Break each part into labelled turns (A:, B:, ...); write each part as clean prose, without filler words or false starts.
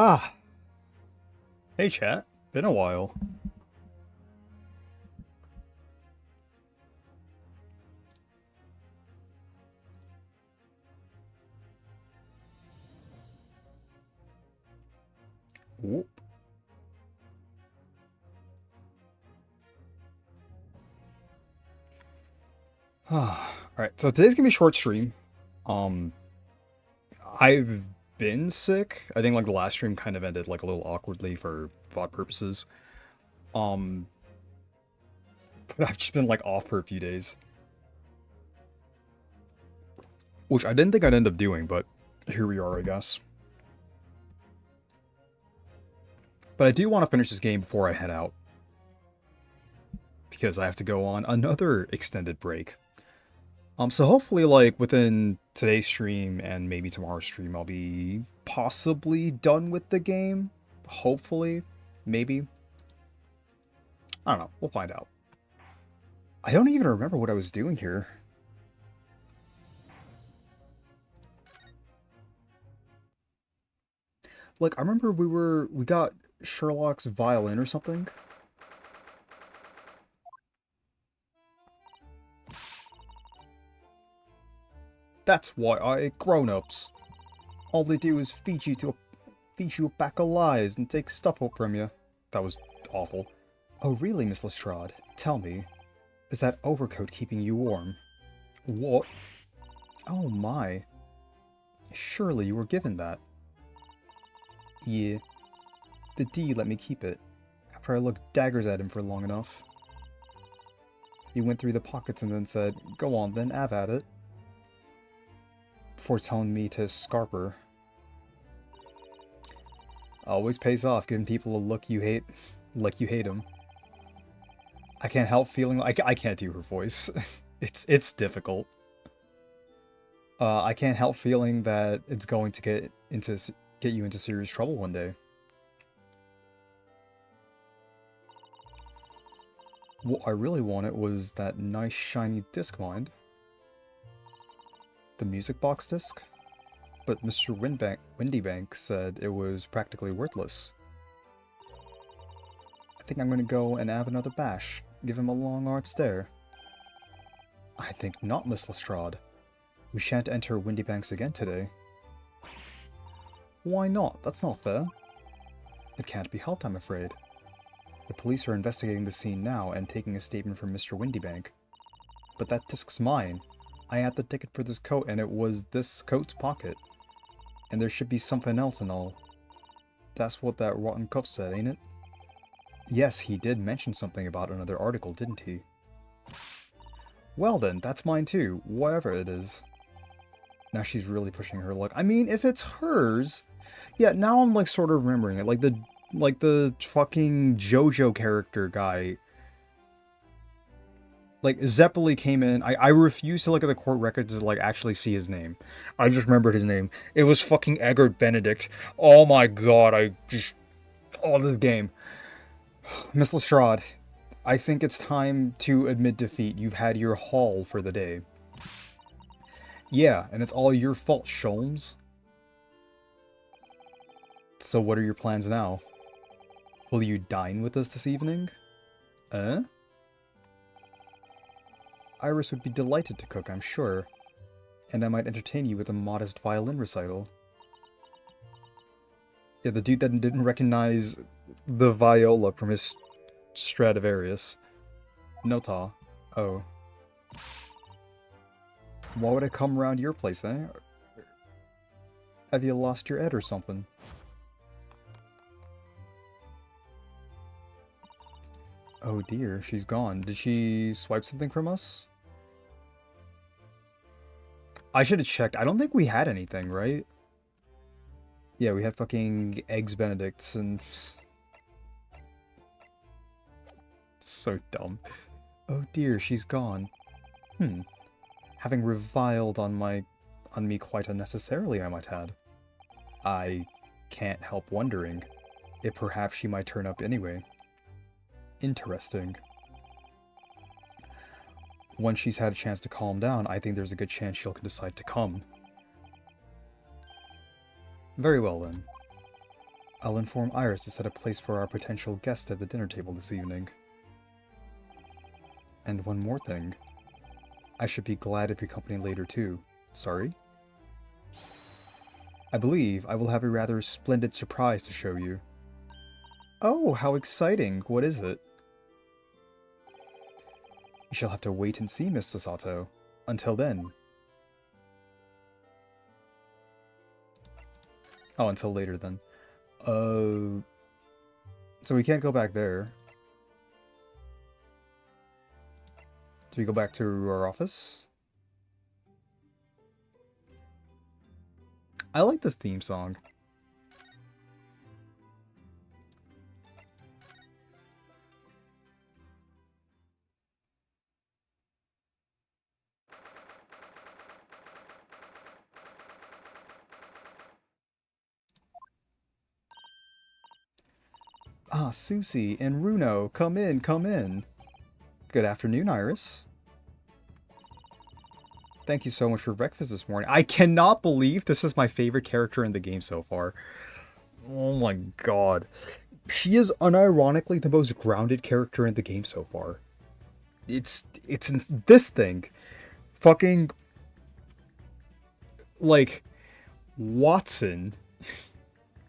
A: Ah, hey chat. Been a while. Whoop. Alright, so today's gonna be a short stream. Um, I've been sick. I think like the last stream kind of ended like a little awkwardly for VOD purposes. Um, but I've just been like off for a few days. Which I didn't think I'd end up doing, but here we are, I guess. But I do want to finish this game before I head out. Because I have to go on another extended break. So hopefully, like, within today's stream and maybe tomorrow's stream, I'll be possibly done with the game. Hopefully. Maybe. I don't know. We'll find out. I don't even remember what I was doing here. Like, I remember we got Sherlock's violin or something. That's why grown-ups. All they do is feed you a pack of lies and take stuff up from you. That was awful. Oh really, Miss Lestrade? Tell me, is that overcoat keeping you warm? What? Oh my. Surely you were given that. Yeah. The D let me keep it, after I looked daggers at him for long enough. He went through the pockets and then said, "Go on then, have at it," before telling me to scarper. Always pays off giving people a look you hate, like you hate them. I can't help feeling like I can't do her voice. It's difficult. I can't help feeling that it's going to get you into serious trouble one day. What I really wanted was that nice shiny disc mind. The music box disc? But Mr. Windybank said it was practically worthless. I think I'm gonna go and have another bash. Give him a long hard stare. I think not, Miss Lestrade. We shan't enter Windybanks again today. Why not? That's not fair. It can't be helped, I'm afraid. The police are investigating the scene now and taking a statement from Mr. Windybank. But that disc's mine. I had the ticket for this coat and it was this coat's pocket. And there should be something else and all. That's what that rotten cuff said, ain't it? Yes, he did mention something about another article, didn't he? Well then, that's mine too, whatever it is. Now she's really pushing her luck. I mean, if it's hers... Yeah, now I'm like sort of remembering it. Like the fucking JoJo character guy. Like, Zeppeli came in. I refused to look at the court records to, like, actually see his name. I just remembered his name. It was fucking Eggert Benedict. Oh my god, I just... Oh, this game. Miss Lestrade, I think it's time to admit defeat. You've had your haul for the day. Yeah, and it's all your fault, Sholmes. So what are your plans now? Will you dine with us this evening? Eh? Iris would be delighted to cook, I'm sure. And I might entertain you with a modest violin recital. Yeah, the dude that didn't recognize the viola from his Stradivarius. Nota. Oh. Why would I come around your place, eh? Have you lost your head or something? Oh dear, she's gone. Did she swipe something from us? I should have checked. I don't think we had anything, right? Yeah, we had fucking Eggs Benedicts and... So dumb. Oh dear, she's gone. Having reviled on me quite unnecessarily, I might add. I can't help wondering if perhaps she might turn up anyway. Interesting. Once she's had a chance to calm down, I think there's a good chance she'll decide to come. Very well then. I'll inform Iris to set a place for our potential guest at the dinner table this evening. And one more thing. I should be glad of your company later too. Sorry? I believe I will have a rather splendid surprise to show you. Oh, how exciting! What is it? You shall have to wait and see, Miss Sasato. Until then. Oh, until later then. So we can't go back there. Do we go back to our office? I like this theme song. Ah, Susie and Runo, come in, come in. Good afternoon, Iris. Thank you so much for breakfast this morning. I cannot believe this is my favorite character in the game so far. Oh my god. She is unironically the most grounded character in the game so far. It's this thing. Fucking like Watson,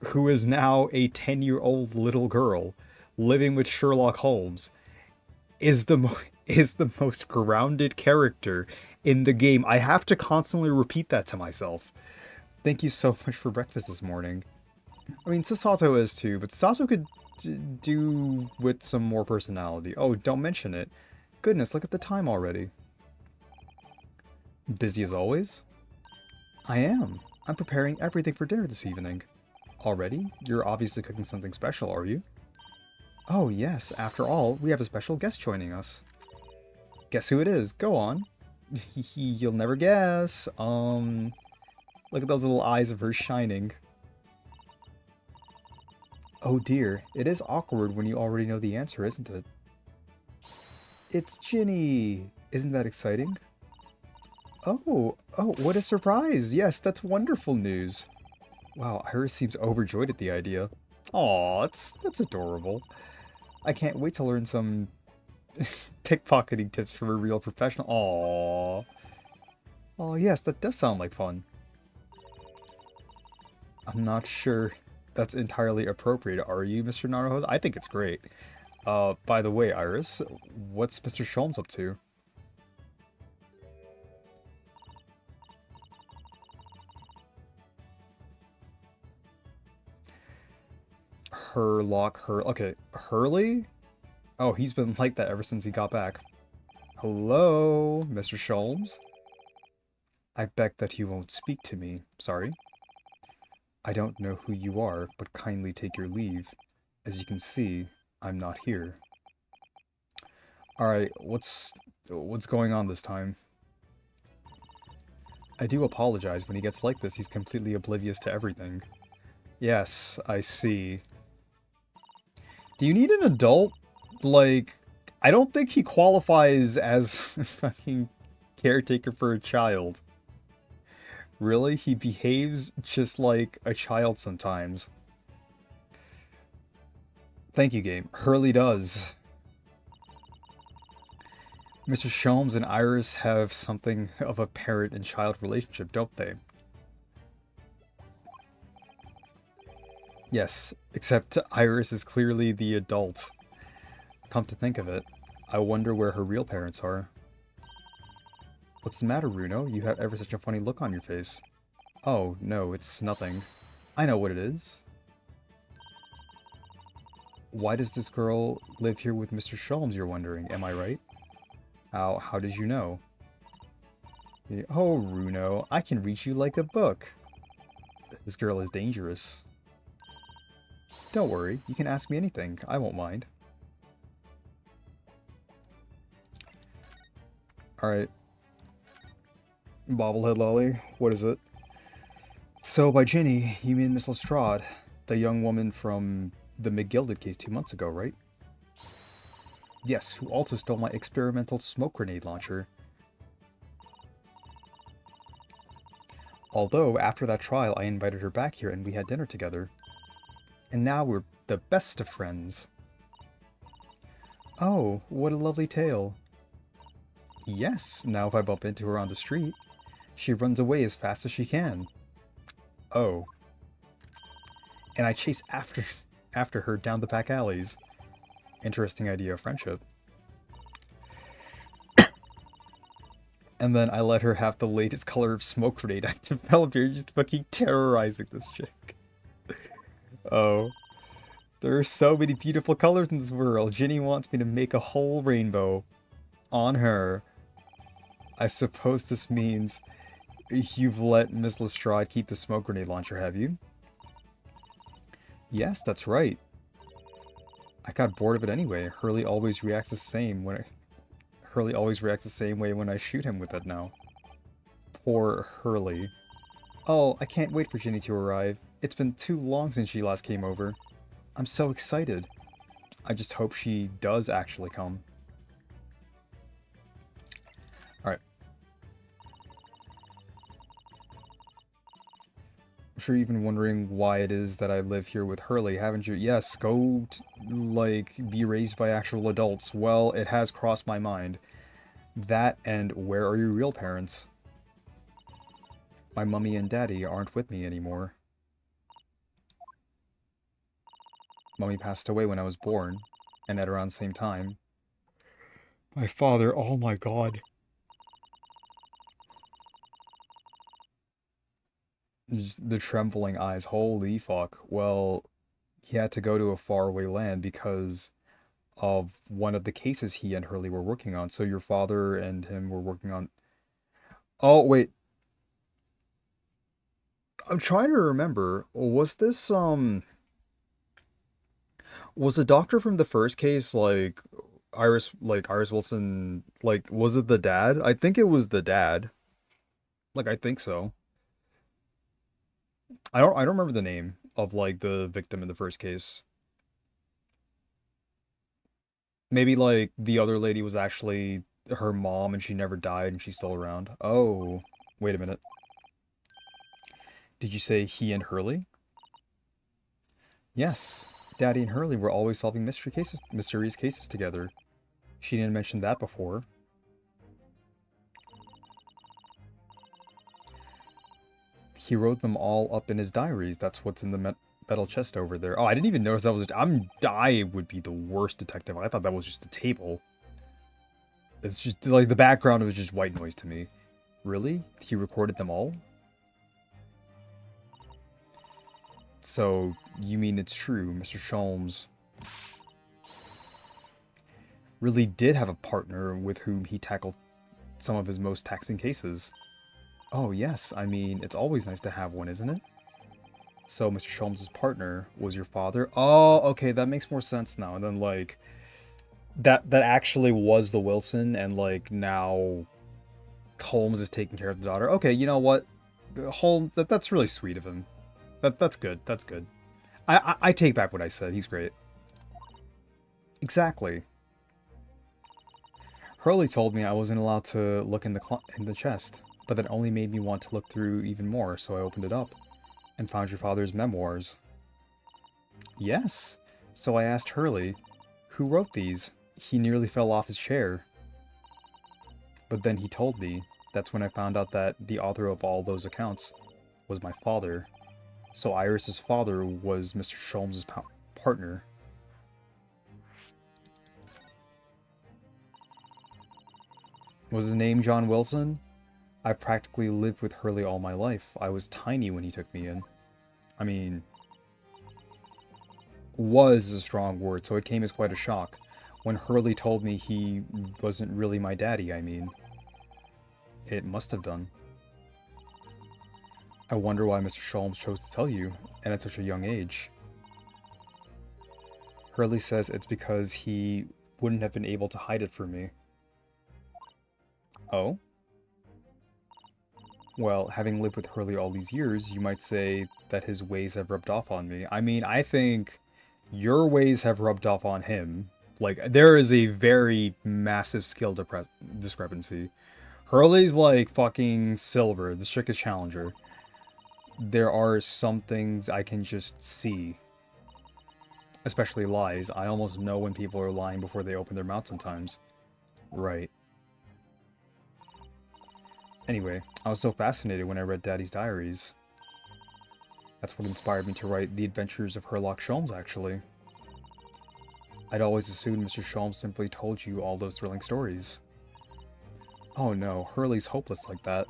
A: who is now a 10-year-old little girl living with Sherlock Holmes, is the most grounded character in the game. I have to constantly repeat that to myself. Thank you so much for breakfast this morning. I mean, Sasato is too, but Sasato could do with some more personality. Oh, don't mention it. Goodness, look at the time already. Busy as always? I am. I'm preparing everything for dinner this evening. Already? You're obviously cooking something special, are you? Oh yes, after all, we have a special guest joining us. Guess who it is? Go on. You'll never guess. Look at those little eyes of hers shining. Oh dear, it is awkward when you already know the answer, isn't it? It's Ginny! Isn't that exciting? Oh, what a surprise! Yes, that's wonderful news. Wow, Iris seems overjoyed at the idea. Aw, that's adorable. I can't wait to learn some pickpocketing tips from a real professional. Aww. Oh yes, that does sound like fun. I'm not sure that's entirely appropriate. Are you, Mr. Naruhodo? I think it's great. By the way, Iris, what's Mr. Sholmes up to? Okay, Hurley? Oh, he's been like that ever since he got back. Hello, Mr. Sholmes? I beg that you won't speak to me. Sorry. I don't know who you are, but kindly take your leave. As you can see, I'm not here. Alright, what's going on this time? I do apologize. When he gets like this, he's completely oblivious to everything. Yes, I see. Do you need an adult? Like, I don't think he qualifies as fucking caretaker for a child. Really? He behaves just like a child sometimes. Thank you, game. Hurley does. Mr. Sholmes and Iris have something of a parent and child relationship, don't they? Yes, except Iris is clearly the adult. Come to think of it, I wonder where her real parents are. What's the matter, Runo? You have ever such a funny look on your face. Oh, no, it's nothing. I know what it is. Why does this girl live here with Mr. Sholmes, you're wondering, am I right? How did you know? Oh, Runo, I can reach you like a book. This girl is dangerous. Don't worry, you can ask me anything. I won't mind. Alright. Bobblehead Lolly, what is it? So, by Ginny, you mean Miss Lestrade, the young woman from the McGilded case 2 months ago, right? Yes, who also stole my experimental smoke grenade launcher. Although, after that trial, I invited her back here and we had dinner together. And now we're the best of friends. Oh, what a lovely tale. Yes, now if I bump into her on the street, she runs away as fast as she can. Oh. And I chase after her down the back alleys. Interesting idea of friendship. And then I let her have the latest color of smoke grenade I've developed here, just fucking terrorizing this chick. Oh. There are so many beautiful colors in this world. Ginny wants me to make a whole rainbow on her. I suppose this means you've let Miss Lestrade keep the smoke grenade launcher, have you? Yes, that's right. I got bored of it anyway. Hurley always reacts the same way when I shoot him with it now. Poor Hurley. Oh, I can't wait for Ginny to arrive. It's been too long since she last came over. I'm so excited. I just hope she does actually come. Alright. I'm sure you've been wondering why it is that I live here with Hurley, haven't you? Yes, like, be raised by actual adults. Well, it has crossed my mind. That and where are your real parents? My mummy and daddy aren't with me anymore. Mummy passed away when I was born, and at around the same time. My father, oh my god. Just the trembling eyes, holy fuck. Well, he had to go to a faraway land because of one of the cases he and Hurley were working on. So your father and him were working on... Oh, wait. I'm trying to remember. Was this, was the doctor from the first case, Iris Wilson, like, was it the dad? I think it was the dad. Like, I think so. I don't remember the name of, like, the victim in the first case. Maybe, like, the other lady was actually her mom and she never died and she's still around. Oh, wait a minute. Did you say he and Hurley? Yes. Daddy and Hurley were always solving mysterious cases together. She didn't mention that before. He wrote them all up in his diaries. That's what's in the metal chest over there. Oh, I didn't even notice that was I would be the worst detective. I thought that was just a table. It's just, like, the background was just white noise to me. Really? He recorded them all? So, you mean it's true, Mr. Sholmes really did have a partner with whom he tackled some of his most taxing cases. Oh, yes, I mean, it's always nice to have one, isn't it? So, Mr. Sholmes' partner was your father? Oh, okay, that makes more sense now. And then, like, that actually was the Wilson, and, like, now Holmes is taking care of the daughter. Okay, you know what? Holmes, that's really sweet of him. That's good. That's good. I take back what I said. He's great. Exactly. Hurley told me I wasn't allowed to look in the chest, but that only made me want to look through even more, so I opened it up and found your father's memoirs. Yes. So I asked Hurley, who wrote these? He nearly fell off his chair. But then he told me. That's when I found out that the author of all those accounts was my father. So Iris's father was Mr. Sholmes' partner. Was his name John Wilson? I've practically lived with Hurley all my life. I was tiny when he took me in. I mean, was a strong word, so it came as quite a shock. When Hurley told me he wasn't really my daddy, I mean. It must have done. I wonder why Mr. Sholmes chose to tell you, and at such a young age. Hurley says it's because he wouldn't have been able to hide it from me. Oh? Well, having lived with Hurley all these years, you might say that his ways have rubbed off on me. I mean, I think your ways have rubbed off on him. Like, there is a very massive skill discrepancy. Hurley's like fucking silver. This chick is challenger. There are some things I can just see. Especially lies. I almost know when people are lying before they open their mouth sometimes. Right. Anyway, I was so fascinated when I read Daddy's diaries. That's what inspired me to write The Adventures of Sherlock Holmes, actually. I'd always assumed Mr. Sholmes simply told you all those thrilling stories. Oh no, Hurley's hopeless like that.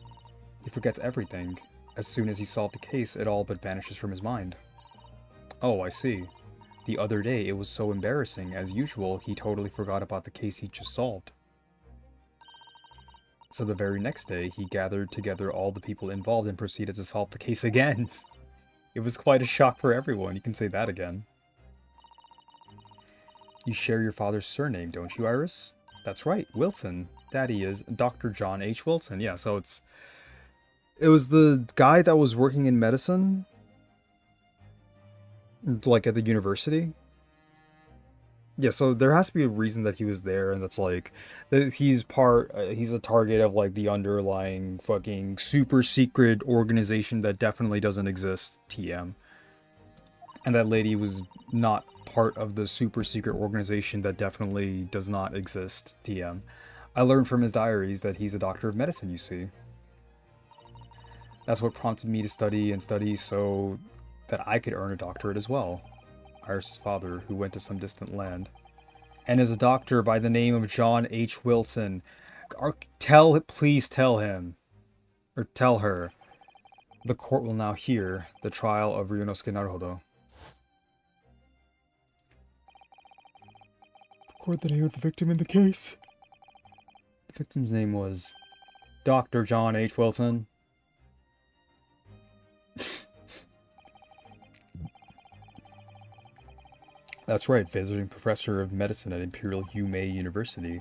A: He forgets everything. As soon as he solved the case, it all but vanishes from his mind. Oh, I see. The other day, it was so embarrassing. As usual, he totally forgot about the case he just solved. So the very next day, he gathered together all the people involved and proceeded to solve the case again. It was quite a shock for everyone, you can say that again. You share your father's surname, don't you, Iris? That's right, Wilson. Daddy is Dr. John H. Wilson. Yeah, so it was the guy that was working in medicine, like at the university. Yeah, so there has to be a reason that he was there, and that's like that he's a target of like the underlying fucking super secret organization that definitely doesn't exist, TM. And that lady was not part of the super secret organization that definitely does not exist, TM. I learned from his diaries that he's a doctor of medicine, you see. That's what prompted me to study so that I could earn a doctorate as well. Iris' father, who went to some distant land, and is a doctor by the name of John H. Wilson. Please tell him, or tell her, the court will now hear the trial of Ryunosuke Naruhodo. Record the name of the victim in the case. The victim's name was Dr. John H. Wilson. That's right, visiting professor of medicine at Imperial Yumei University.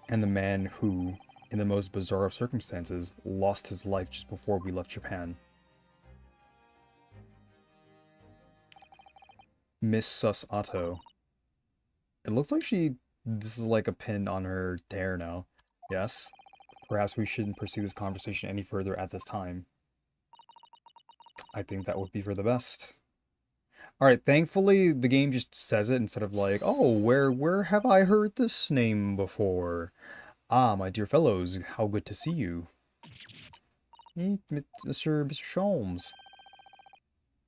A: And the man who, in the most bizarre of circumstances, lost his life just before we left Japan. Miss Susato. It looks like this is like a pin on her hair now. Yes? Perhaps we shouldn't pursue this conversation any further at this time. I think that would be for the best. Alright, thankfully the game just says it instead of like, oh, where have I heard this name before? Ah, my dear fellows, how good to see you. Hey, Mr. Sholmes.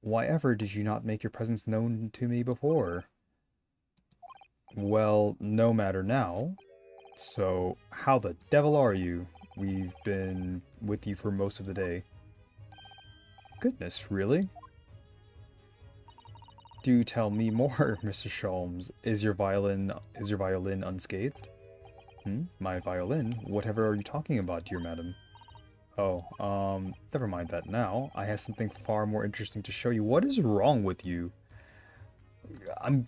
A: Why ever did you not make your presence known to me before? Well, no matter now. So, how the devil are you? We've been with you for most of the day. Goodness, really? Do tell me more, Mr. Sholmes. Is your violin unscathed? My violin? Whatever are you talking about, dear madam? Oh, never mind that now. I have something far more interesting to show you. What is wrong with you? I'm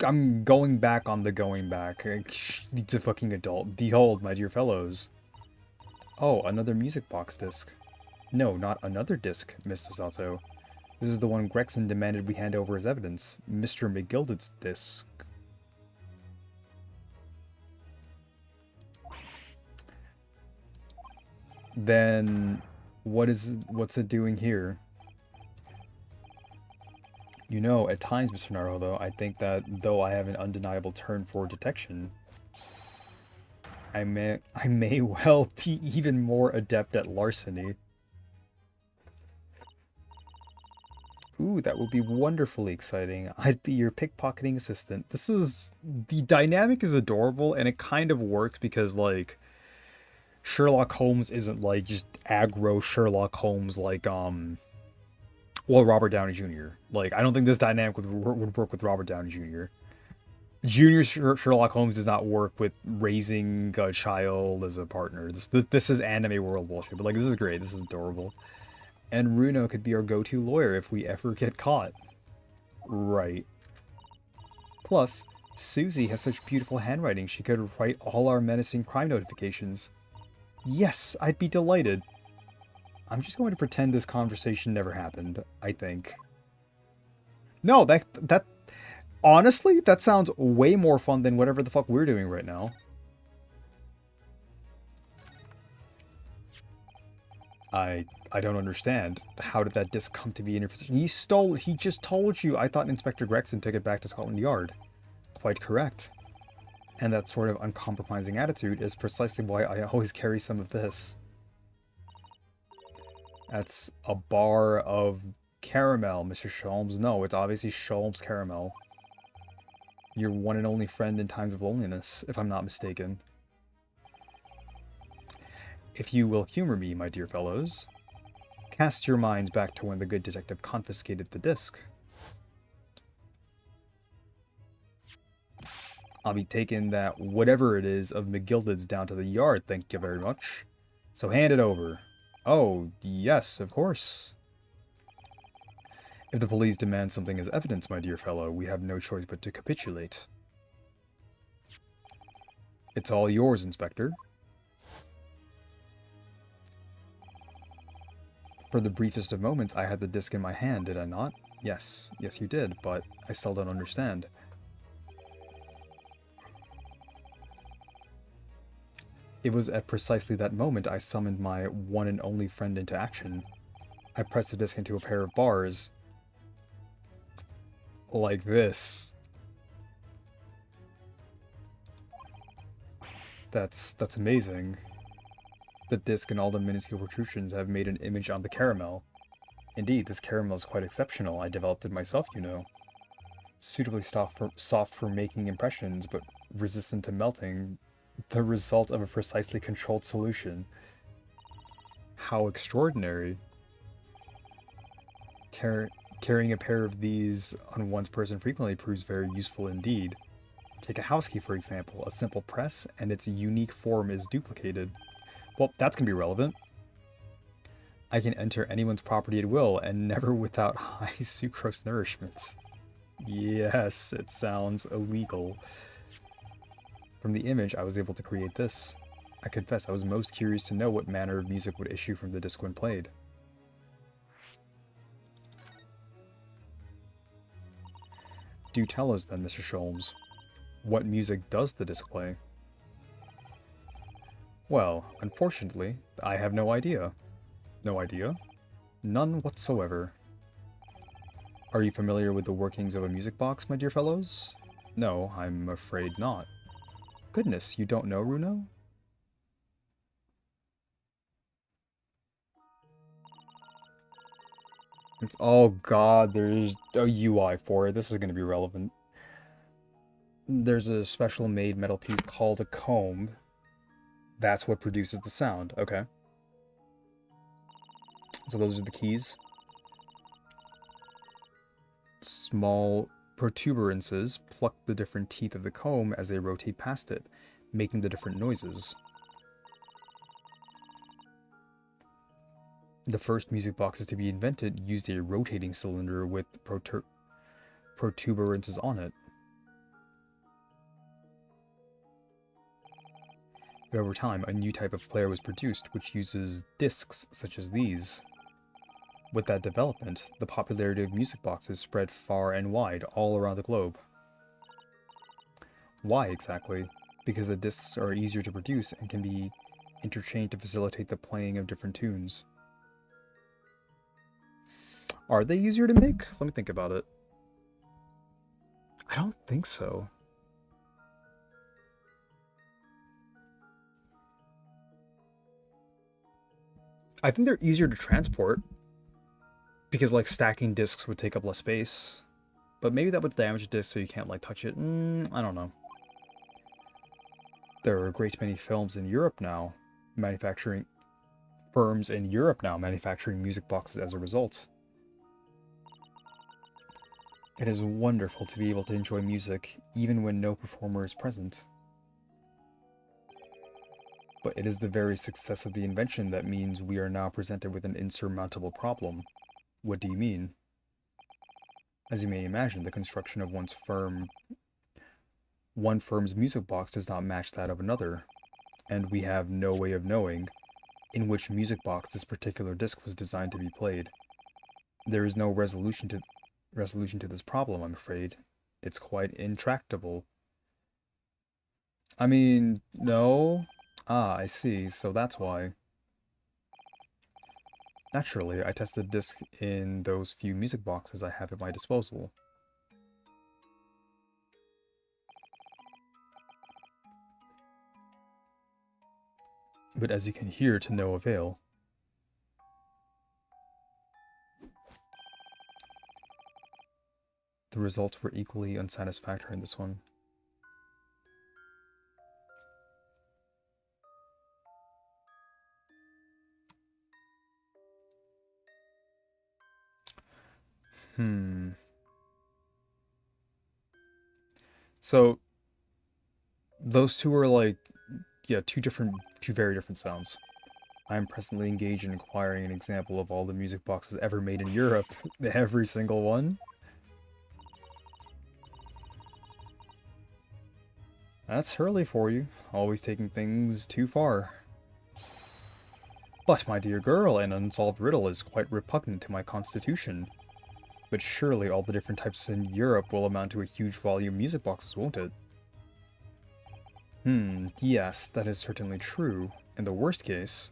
A: going back on the going back. It's a fucking adult. Behold, my dear fellows. Oh, another music box disc. No, not another disc, Miss Sasato. This is the one Gregson demanded we hand over as evidence. Mr. McGilded's disc. Then, what's it doing here? You know, at times, Mr. Naruhodo, I think that though I have an undeniable turn for detection, I may well be even more adept at larceny. Ooh, that would be wonderfully exciting. I'd be your pickpocketing assistant. The dynamic is adorable, and it kind of works because, like, Sherlock Holmes isn't, like, just aggro Sherlock Holmes like, well, Robert Downey Jr. Like, I don't think this dynamic would work with Robert Downey Jr. Junior Sherlock Holmes does not work with raising a child as a partner. This is anime world bullshit, but, like, this is great. This is adorable. And Runo could be our go-to lawyer if we ever get caught. Right. Plus, Susie has such beautiful handwriting, she could write all our menacing crime notifications. Yes, I'd be delighted. I'm just going to pretend this conversation never happened, I think. No, that... Honestly, that sounds way more fun than whatever the fuck we're doing right now. I I don't understand. How did that disc come to be in your possession? He just told you. I thought Inspector Gregson took it back to Scotland Yard. Quite correct. And that sort of uncompromising attitude is precisely why I always carry some of this. That's a bar of caramel, Mr. Sholmes. No, it's obviously Sholmes caramel. Your one and only friend in times of loneliness, if I'm not mistaken. If you will humor me, my dear fellows, cast your minds back to when the good detective confiscated the disc. I'll be taking that whatever it is of McGilded's down to the yard, thank you very much. So hand it over. Oh, yes, of course. If the police demand something as evidence, my dear fellow, we have no choice but to capitulate. It's all yours, Inspector. For the briefest of moments, I had the disc in my hand, did I not? Yes, yes you did, but I still don't understand. It was at precisely that moment I summoned my one and only friend into action. I pressed the disc into a pair of bars. Like this. That's amazing. The disc and all the minuscule protrusions have made an image on the caramel. Indeed, this caramel is quite exceptional. I developed it myself, you know. Suitably soft for making impressions, but resistant to melting. The result of a precisely controlled solution. How extraordinary. Carrying a pair of these on one's person frequently proves very useful indeed. Take a house key, for example. A simple press, and its unique form is duplicated. Well, that's going to be relevant. I can enter anyone's property at will, and never without high sucrose nourishment. Yes, it sounds illegal. From the image, I was able to create this. I confess I was most curious to know what manner of music would issue from the disc when played. Do tell us then, Mr. Sholmes. What music does the disc play? Well, unfortunately, I have no idea. No idea? None whatsoever. Are you familiar with the workings of a music box, my dear fellows? No, I'm afraid not. Goodness, you don't know, Runo? Oh god, there's a UI for it. This is going to be relevant. There's a special made metal piece called a comb. That's what produces the sound. Okay. So those are the keys. Small protuberances pluck the different teeth of the comb as they rotate past it, making the different noises. The first music boxes to be invented used a rotating cylinder with protuberances on it. But over time, a new type of player was produced, which uses discs such as these. With that development, the popularity of music boxes spread far and wide all around the globe. Why exactly? Because the discs are easier to produce and can be interchanged to facilitate the playing of different tunes. Are they easier to make? Let me think about it. I don't think so. I think they're easier to transport. Because, like, stacking discs would take up less space. But maybe that would damage discs so you can't, like, touch it. I don't know. There are a great many films in Europe now manufacturing... Firms in Europe now manufacturing music boxes as a result. It is wonderful to be able to enjoy music, even when no performer is present. But it is the very success of the invention that means we are now presented with an insurmountable problem. What do you mean? As you may imagine, the construction of one firm's music box does not match that of another, and we have no way of knowing in which music box this particular disc was designed to be played. There is no resolution to this problem, I'm afraid. It's quite intractable. I mean, no. Ah, I see. So that's why. Naturally, I tested the disc in those few music boxes I have at my disposal. But as you can hear, to no avail. The results were equally unsatisfactory in this one. So, those two are like, yeah, two very different sounds. I am presently engaged in acquiring an example of all the music boxes ever made in Europe. Every single one. That's Hurley for you, always taking things too far. But, my dear girl, an unsolved riddle is quite repugnant to my constitution. But surely all the different types in Europe will amount to a huge volume of music boxes, won't it? Yes, that is certainly true. In the worst case,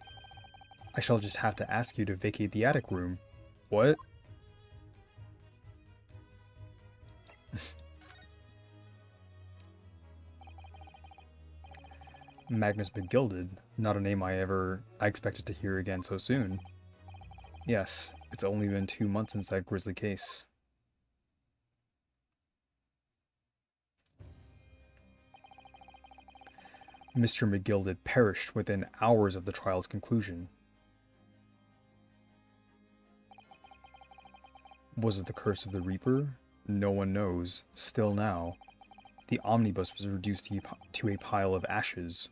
A: I shall just have to ask you to vacate the attic room. What? Magnus McGilded, not a name I expected to hear again so soon. Yes, it's only been 2 months since that grisly case. Mr. McGilded perished within hours of the trial's conclusion. Was it the curse of the Reaper? No one knows. Still now, the omnibus was reduced to a pile of ashes.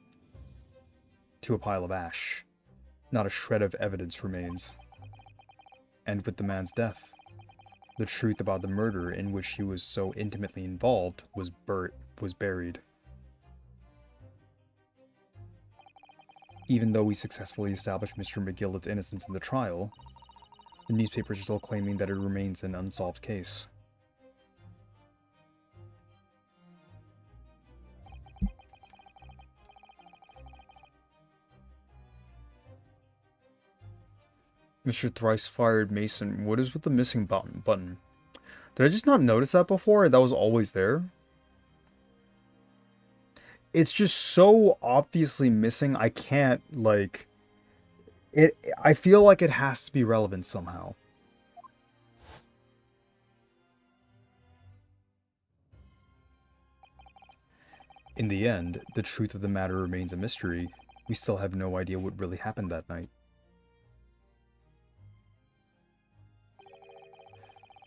A: To a pile of ash. Not a shred of evidence remains. And with the man's death, the truth about the murder in which he was so intimately involved was buried. Even though we successfully established Mr. McGillet's innocence in the trial, the newspapers are still claiming that it remains an unsolved case. Mr. Thrice-Fired Mason, what is with the missing button? Did I just not notice that before? That was always there? It's just so obviously missing, I can't, like... I feel like it has to be relevant somehow. In the end, the truth of the matter remains a mystery. We still have no idea what really happened that night.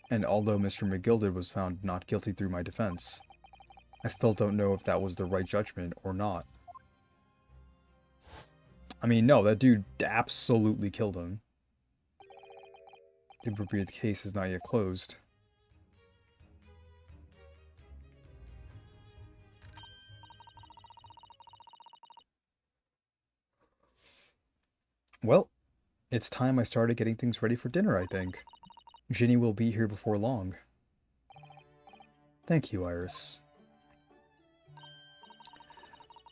A: And although Mr. McGilded was found not guilty through my defense, I still don't know if that was the right judgment or not. I mean, no, that dude absolutely killed him. The appropriate case is not yet closed. Well, it's time I started getting things ready for dinner, I think. Ginny will be here before long. Thank you, Iris.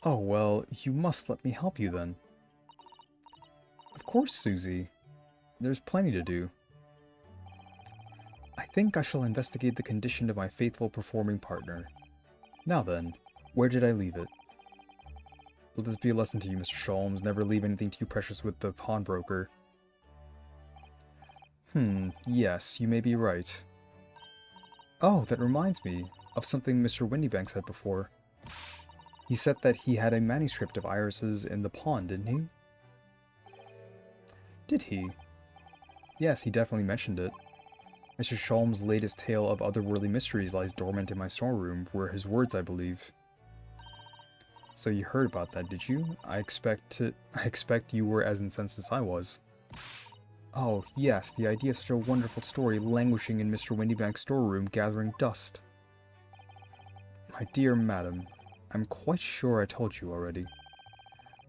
A: Oh, well, you must let me help you then. Of course, Susie. There's plenty to do. I think I shall investigate the condition of my faithful performing partner. Now then, where did I leave it? Let this be a lesson to you, Mr. Sholmes. Never leave anything too precious with the pawnbroker. Yes, you may be right. Oh, that reminds me of something Mr. Windybank said before. He said that he had a manuscript of Iris's in the pawn, didn't he? Did he? Yes, he definitely mentioned it. Mr. Sholmes' latest tale of otherworldly mysteries lies dormant in my storeroom, were his words, I believe. So you heard about that, did you? I expect you were as incensed as I was. Oh, yes, the idea of such a wonderful story languishing in Mr. Windybank's storeroom, gathering dust. My dear madam, I'm quite sure I told you already.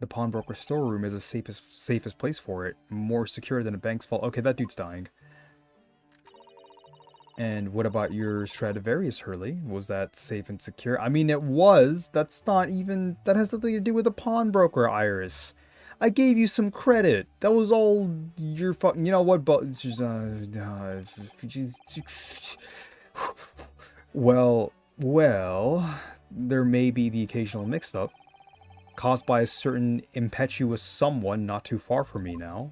A: The pawnbroker's storeroom is the safest place for it, more secure than a bank's vault. Okay, that dude's dying. And what about your Stradivarius, Hurley? Was that safe and secure? I mean, it was. That has nothing to do with the pawnbroker, Iris. I gave you some credit. That was all your fucking. You know what? But it's just, well, there may be the occasional mix-up caused by a certain impetuous someone not too far from me now.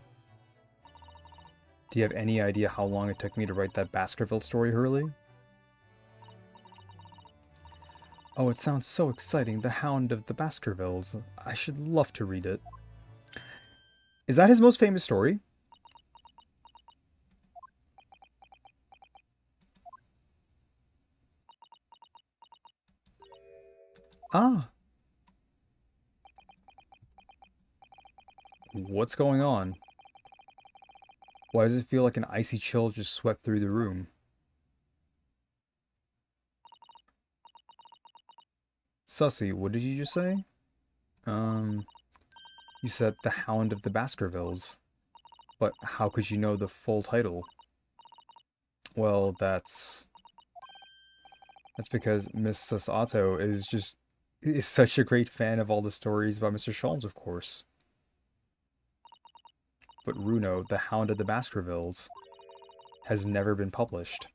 A: Do you have any idea how long it took me to write that Baskerville story, Hurley? Oh, it sounds so exciting. The Hound of the Baskervilles. I should love to read it. Is that his most famous story? Ah. What's going on? Why does it feel like an icy chill just swept through the room? Sussy, what did you just say? Um, you said The Hound of the Baskervilles. But how could you know the full title? Well, that's because Miss Sasato is such a great fan of all the stories about Mr. Sholmes, of course. But Runo, The Hound of the Baskervilles, has never been published.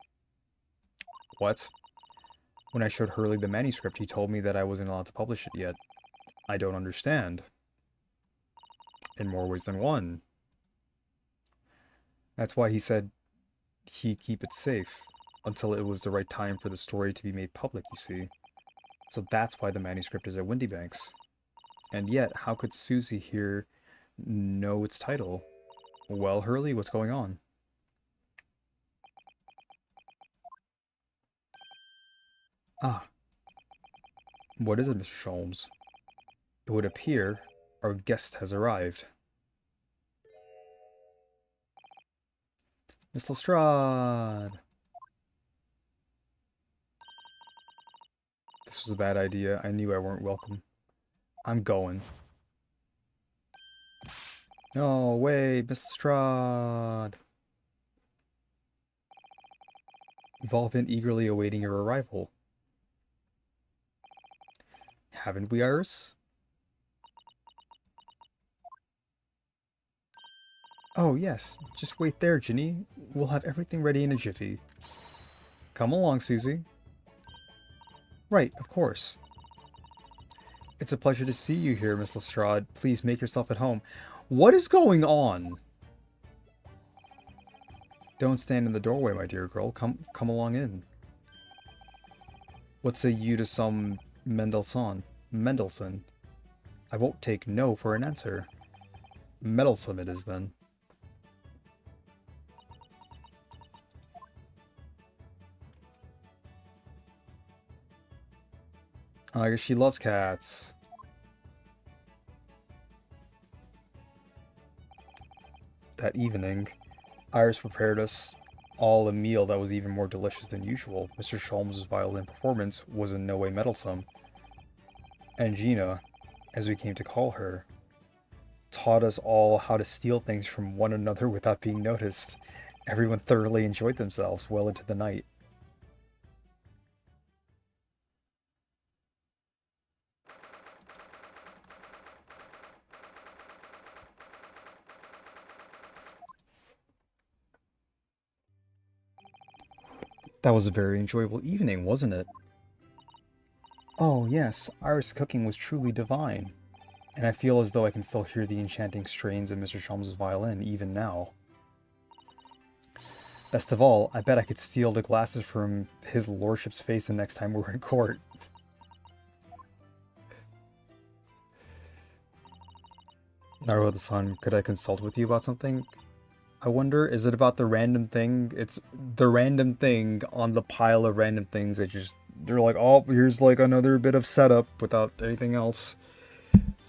A: What? When I showed Hurley the manuscript, he told me that I wasn't allowed to publish it yet. I don't understand. In more ways than one. That's why he said he'd keep it safe until it was the right time for the story to be made public, you see. So that's why the manuscript is at Windybanks. And yet, how could Susie here know its title? Well, Hurley, what's going on? Ah, what is it, Mr. Sholmes? It would appear our guest has arrived. Miss Lestrade! This was a bad idea. I knew I weren't welcome. I'm going. No, wait, Miss Lestrade! We've all been eagerly awaiting your arrival. Haven't we, Iris? Oh, yes. Just wait there, Ginny. We'll have everything ready in a jiffy. Come along, Susie. Right, of course. It's a pleasure to see you here, Miss Lestrade. Please make yourself at home. What is going on? Don't stand in the doorway, my dear girl. Come along in. What say you to some Mendelssohn? I won't take no for an answer. Meddlesome it is, then. I guess she loves cats. That evening, Iris prepared us all a meal that was even more delicious than usual. Mr. Sholmes' violin performance was in no way meddlesome. And Gina, as we came to call her, taught us all how to steal things from one another without being noticed. Everyone thoroughly enjoyed themselves well into the night. That was a very enjoyable evening, wasn't it? Oh, yes, Iris' cooking was truly divine, and I feel as though I can still hear the enchanting strains of Mr. Sholmes' violin even now. Best of all, I bet I could steal the glasses from his lordship's face the next time we're in court. Naruto-san, could I consult with you about something? I wonder, is it about the random thing? It's the random thing on the pile of random things that they're like, oh, here's like another bit of setup without anything else.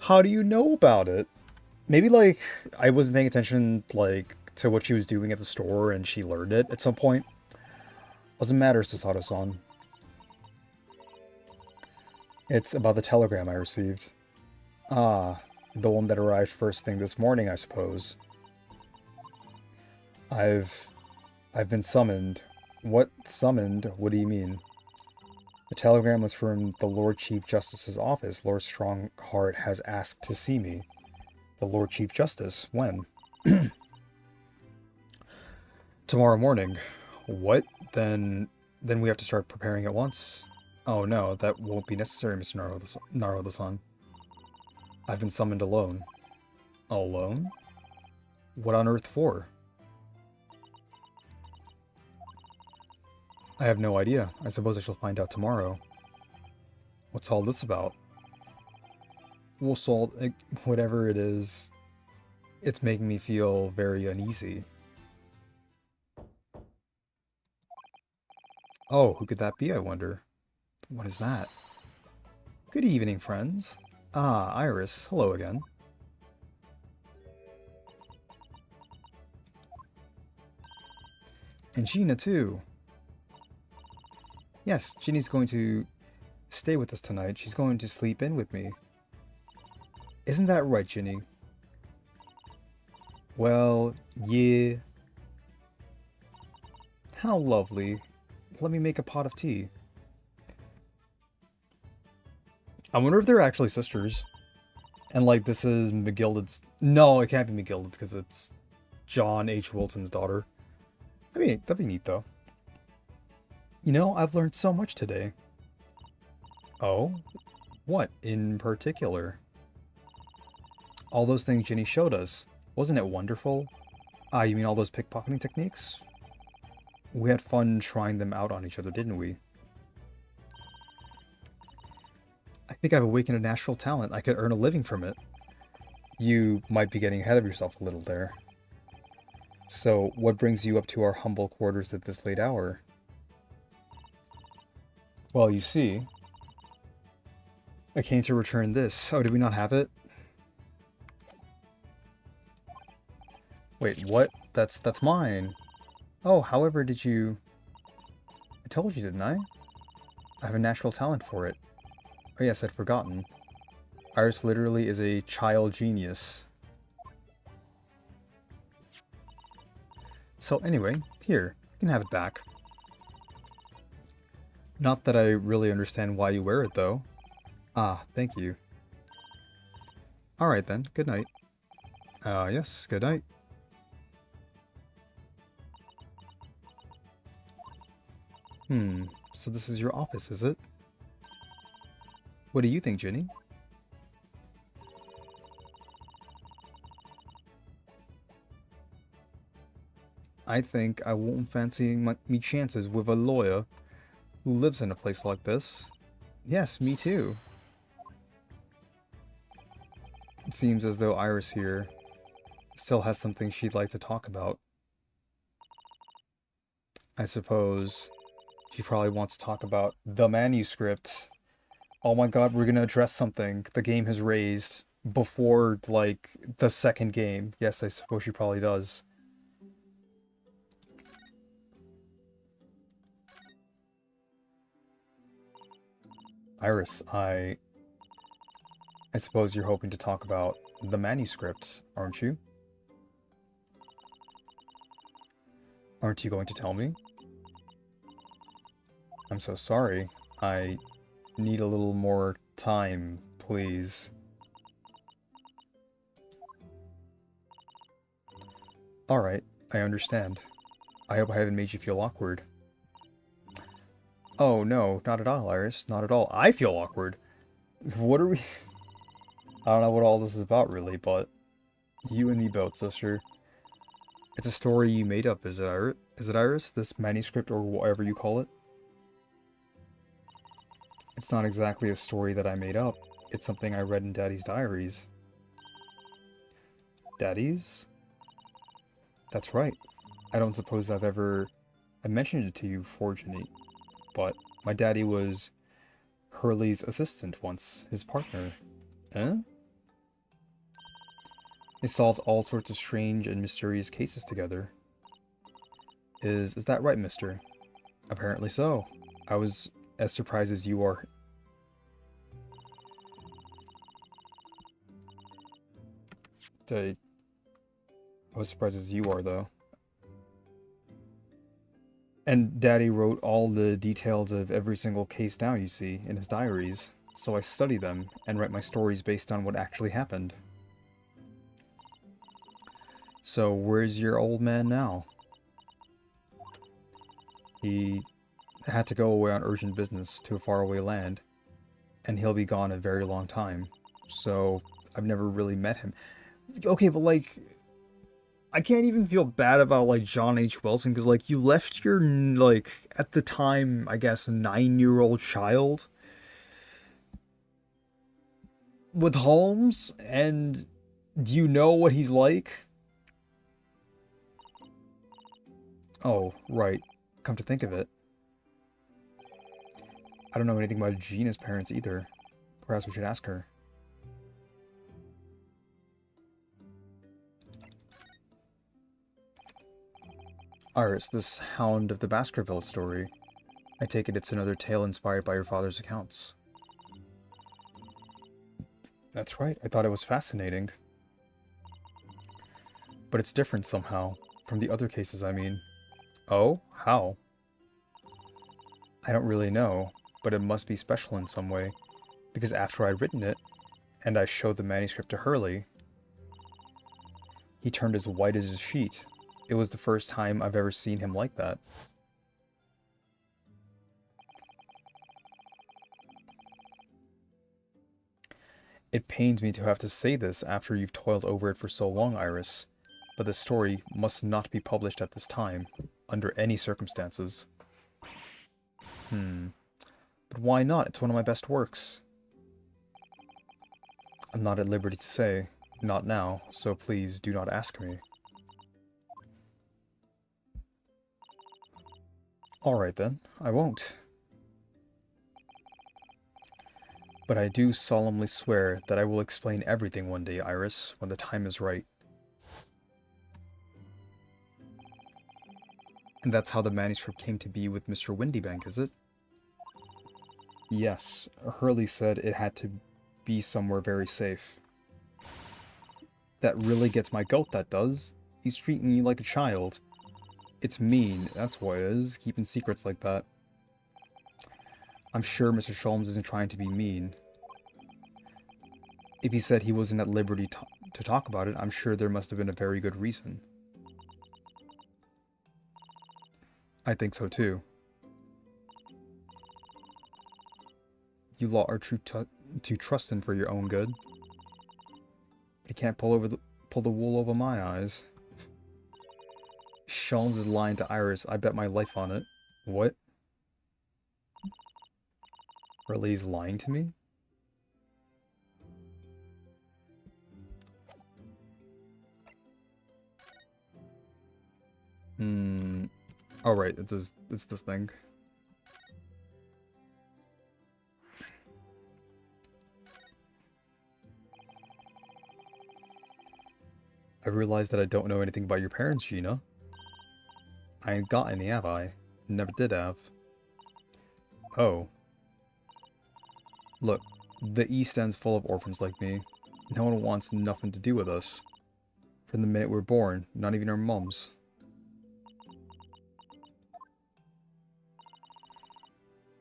A: How do you know about it? Maybe like I wasn't paying attention like to what she was doing at the store and she learned it at some point. Doesn't matter, Sasato-san. It's about the telegram I received. Ah, the one that arrived first thing this morning, I suppose. I've been summoned. What summoned? What do you mean? The telegram was from the Lord Chief Justice's office. Lord Strongheart has asked to see me. The Lord Chief Justice. When? Tomorrow morning. What? Then we have to start preparing at once. Oh no, that won't be necessary, Mr. Naro-san. I've been summoned alone. Alone? What on earth for? I have no idea. I suppose I shall find out tomorrow. What's all this about? Well, Salt, whatever it is, it's making me feel very uneasy. Oh, who could that be, I wonder? What is that? Good evening, friends. Ah, Iris, hello again. And Gina, too. Yes, Ginny's going to stay with us tonight. She's going to sleep in with me. Isn't that right, Ginny? Well, yeah. How lovely. Let me make a pot of tea. I wonder if they're actually sisters. And, like, this is McGilded's... No, it can't be McGilded's because it's John H. Wilton's daughter. I mean, that'd be neat, though. You know, I've learned so much today. Oh? What in particular? All those things Ginny showed us. Wasn't it wonderful? Ah, you mean all those pickpocketing techniques? We had fun trying them out on each other, didn't we? I think I've awakened a natural talent. I could earn a living from it. You might be getting ahead of yourself a little there. So, what brings you up to our humble quarters at this late hour? Well, you see, I came to return this. Oh, did we not have it? Wait, what? That's mine. Oh, however did you... I told you, didn't I? I have a natural talent for it. Oh yes, I'd forgotten. Iris literally is a child genius. So anyway, here, you can have it back. Not that I really understand why you wear it, though. Ah, thank you. Alright then, good night. Yes, good night. So this is your office, is it? What do you think, Ginny? I think I won't fancy me chances with a lawyer who lives in a place like this. Yes, me too. It seems as though Iris here still has something she'd like to talk about. I suppose she probably wants to talk about the manuscript. Oh my god, we're gonna address something the game has raised before, like, the second game. Yes, I suppose she probably does. Iris, I suppose you're hoping to talk about the manuscript, aren't you? Aren't you going to tell me? I'm so sorry. I need a little more time, please. Alright, I understand. I hope I haven't made you feel awkward. Oh no, not at all, Iris. Not at all. I feel awkward. What are we... I don't know what all this is about, really, but... You and me both, sister. It's a story you made up, is it, Iris? Is it, Iris? This manuscript, or whatever you call it? It's not exactly a story that I made up. It's something I read in Daddy's diaries. Daddy's? That's right. I don't suppose I mentioned it to you, fortunately, but my daddy was Hurley's assistant once, his partner. Eh? They solved all sorts of strange and mysterious cases together. Is that right, mister? Apparently so. I was as surprised as you are. I was surprised as you are, though. And Daddy wrote all the details of every single case down, you see, in his diaries. So I study them and write my stories based on what actually happened. So, where's your old man now? He had to go away on urgent business to a faraway land, and he'll be gone a very long time. So, I've never really met him. Okay, but like, I can't even feel bad about like John H. Wilson because like you left your like at the time I guess 9-year-old child with Holmes, and do you know what he's like? Oh, right. Come to think of it, I don't know anything about Gina's parents either. Perhaps we should ask her. Iris, this Hound of the Baskerville story. I take it it's another tale inspired by your father's accounts. That's right, I thought it was fascinating. But it's different somehow. From the other cases, I mean. Oh? How? I don't really know, but it must be special in some way. Because after I'd written it, and I showed the manuscript to Hurley, he turned as white as a sheet. It was the first time I've ever seen him like that. It pains me to have to say this after you've toiled over it for so long, Iris, but the story must not be published at this time, under any circumstances. But why not? It's one of my best works. I'm not at liberty to say. Not now, so please do not ask me. Alright then, I won't. But I do solemnly swear that I will explain everything one day, Iris, when the time is right. And that's how the manuscript came to be with Mr. Windybank, is it? Yes, Hurley said it had to be somewhere very safe. That really gets my goat, that does. He's treating me like a child. It's mean, that's what it is, keeping secrets like that. I'm sure Mr. Sholmes isn't trying to be mean. If he said he wasn't at liberty to talk about it, I'm sure there must have been a very good reason. I think so too. You lot are too trusting for your own good. You can't pull the wool over my eyes. Sholmes is lying to Iris. I bet my life on it. What? Hurley's lying to me? Oh right, it's this thing. I realize that I don't know anything about your parents, Gina. I ain't got any, have I? Never did have. Oh. Look, the East End's full of orphans like me. No one wants nothing to do with us. From the minute we're born, not even our mums.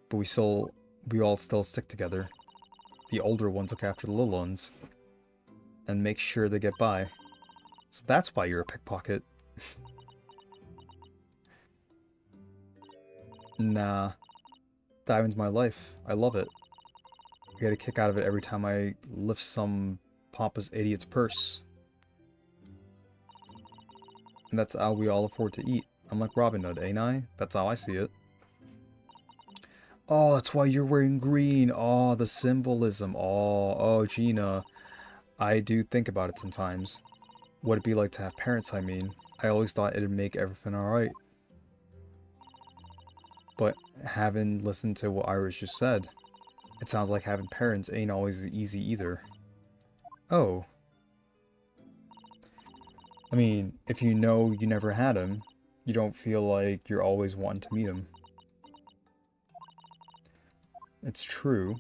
A: But we all still stick together. The older ones look after the little ones. And make sure they get by. So that's why you're a pickpocket. Nah. Diving's my life. I love it. I get a kick out of it every time I lift some pompous idiot's purse. And that's how we all afford to eat. I'm like Robin Hood, ain't I? That's how I see it. Oh, that's why you're wearing green. Oh, the symbolism. Oh, Gina. I do think about it sometimes. What it'd be like to have parents, I mean. I always thought it'd make everything alright. But having listened to what Iris just said, it sounds like having parents ain't always easy either. Oh. I mean, if you know you never had him, you don't feel like you're always wanting to meet him. It's true.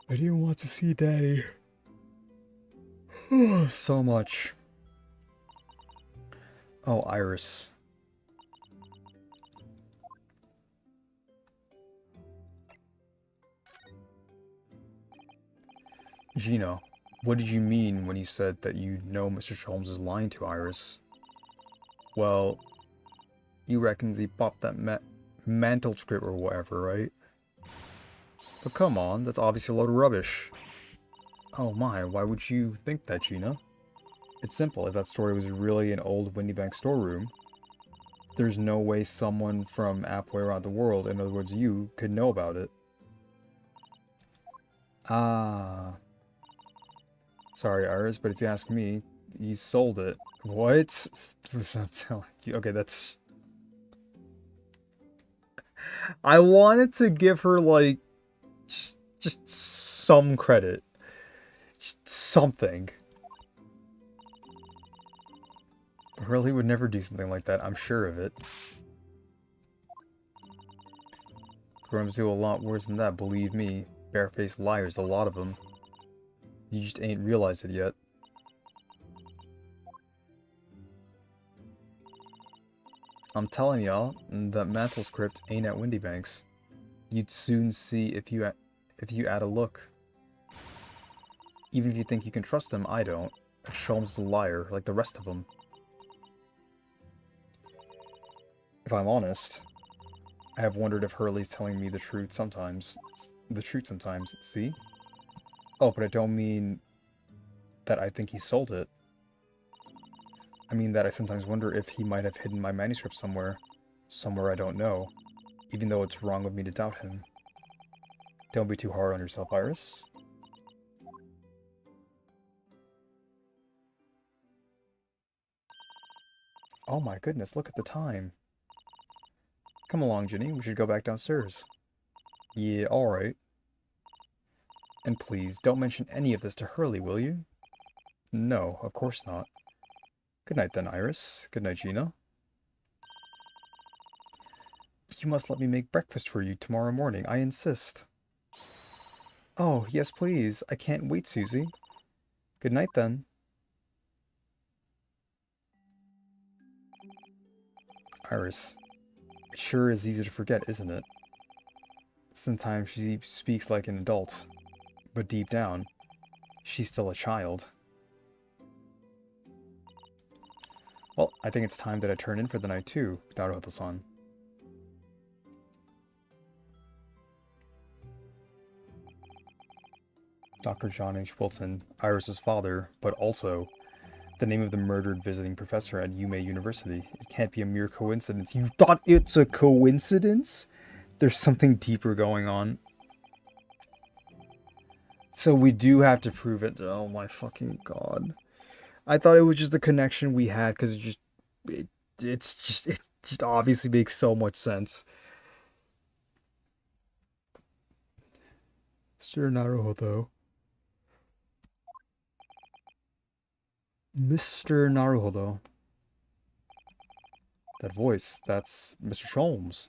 A: I didn't want to see Daddy. So much. Oh, Iris. Gino, What did you mean when you said that you know Mr. Sholmes is lying to Iris? Well, you reckons he popped that mantle script or whatever, right? But come on, that's obviously a load of rubbish. Oh my, why would you think that, Gina? It's simple. If that story was really an old Windybank storeroom, there's no way someone from halfway around the world, in other words you, could know about it. Ah. Sorry, Iris, but if you ask me, he sold it. What? Okay, that's... I wanted to give her, like, just some credit. Just something. Hurley would never do something like that, I'm sure of it. Grown-ups do a lot worse than that, believe me. Barefaced liars, a lot of them. You just ain't realized it yet. I'm telling y'all, that mantle script ain't at Windybanks. You'd soon see if you add a look. Even if you think you can trust him, I don't. Sholmes is a liar, like the rest of them. If I'm honest, I have wondered if Hurley's telling me the truth sometimes. See? Oh, but I don't mean that I think he sold it. I mean that I sometimes wonder if he might have hidden my manuscript somewhere. Somewhere I don't know. Even though it's wrong of me to doubt him. Don't be too hard on yourself, Iris. Oh my goodness, look at the time. Come along, Ginny, we should go back downstairs. Yeah, alright. And please, don't mention any of this to Hurley, will you? No, of course not. Good night then, Iris. Good night, Gina. You must let me make breakfast for you tomorrow morning, I insist. Oh, yes please. I can't wait, Susie. Good night then. Iris. It sure is easy to forget, isn't it? Sometimes she speaks like an adult, but deep down, she's still a child. Well, I think it's time that I turn in for the night too, Naruto-san. Dr. John H. Wilson, Iris's father, but also the name of the murdered visiting professor at Yume University. It can't be a mere coincidence. You thought it's a coincidence? There's something deeper going on. So we do have to prove it. Oh my fucking god. I thought it was just a connection we had because it just obviously makes so much sense. Mr. Naruhodo. Mr. Naruhodo. That voice, that's Mr. Sholmes.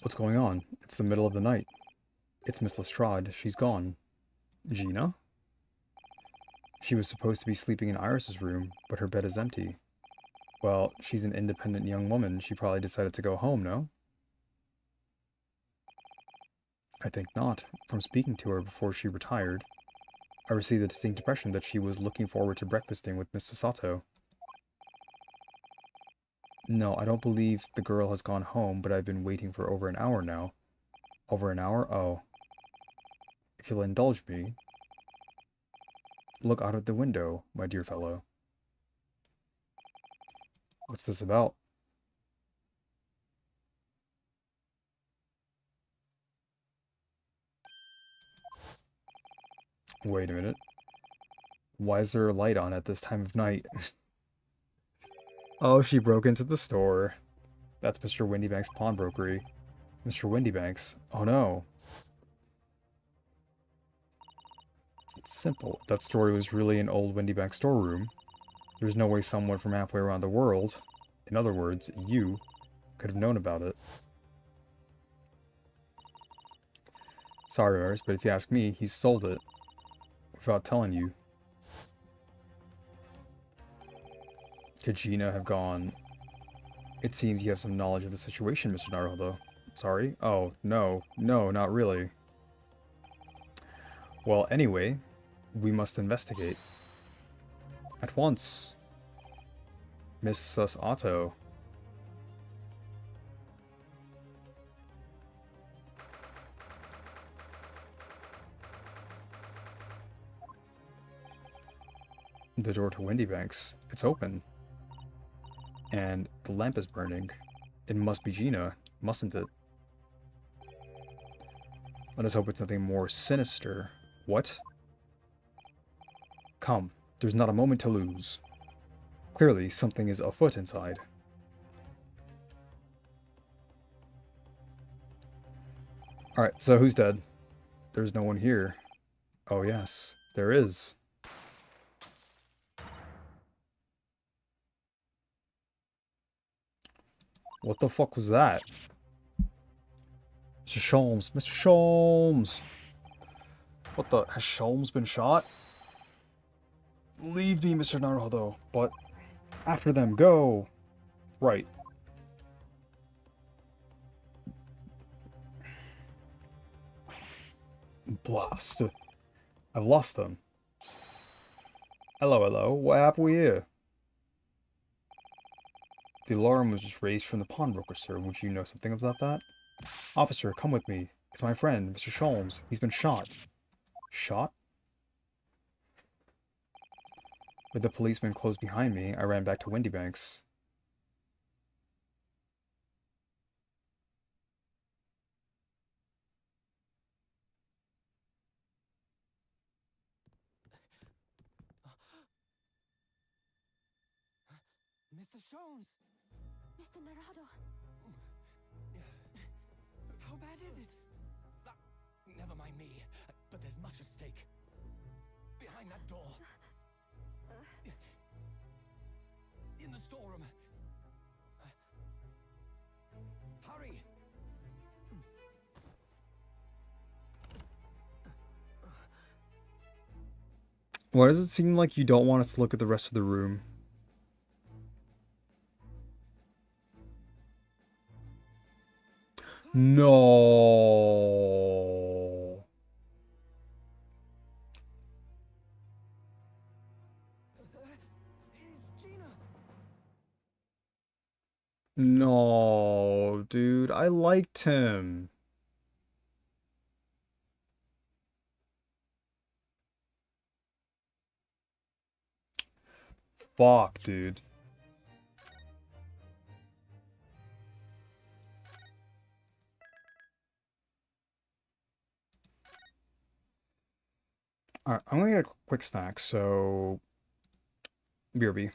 A: What's going on? It's the middle of the night. It's Miss Lestrade. She's gone. Gina? She was supposed to be sleeping in Iris's room, but her bed is empty. Well, she's an independent young woman. She probably decided to go home, no? I think not. From speaking to her before she retired, I received a distinct impression that she was looking forward to breakfasting with Mr. Sato. No, I don't believe the girl has gone home, but I've been waiting for over an hour now. Over an hour? Oh. If you'll indulge me, look out of the window, my dear fellow. What's this about? Wait a minute. Why is there a light on at this time of night? Oh, she broke into the store. That's Mr. Windybank's pawnbrokery. Mr. Windybank's? Oh no. It's simple. If that story was really an old Windybank storeroom, there's no way someone from halfway around the world, in other words, you, could have known about it. Sorry, Iris, but if you ask me, he's sold it. Without telling you. Could Gina have gone... It seems you have some knowledge of the situation, Mr. Naruhodo. Sorry? Oh, no. No, not really. Well, anyway, we must investigate. At once. Miss Sus Otto. The door to Windybanks. It's open. And the lamp is burning. It must be Gina, mustn't it? Let us hope it's nothing more sinister. What? Come, there's not a moment to lose. Clearly, something is afoot inside. Alright, so who's dead? There's no one here. Oh yes, there is. What the fuck was that? Mr. Sholmes, Mr. Sholmes! What the? Has Sholmes been shot? Leave me, Mr. Naruto, but after them, go! Right. Blast. I've lost them. Hello, hello. What have we here? The alarm was just raised from the pawnbroker, sir. Would you know something about that? Officer, come with me. It's my friend, Mr. Sholmes. He's been shot. Shot? With the policeman close behind me, I ran back to Windybanks.
B: Mr. Sholmes!
C: Mr. Naruto!
B: How bad is it? Never mind me, but there's much at stake. Behind that door. In the storeroom. Hurry!
A: Why does it seem like you don't want us to look at the rest of the room? No.
B: It's Gina!
A: No, dude. I liked him. Fuck, dude. Alright, I'm gonna get a quick snack, so... BRB.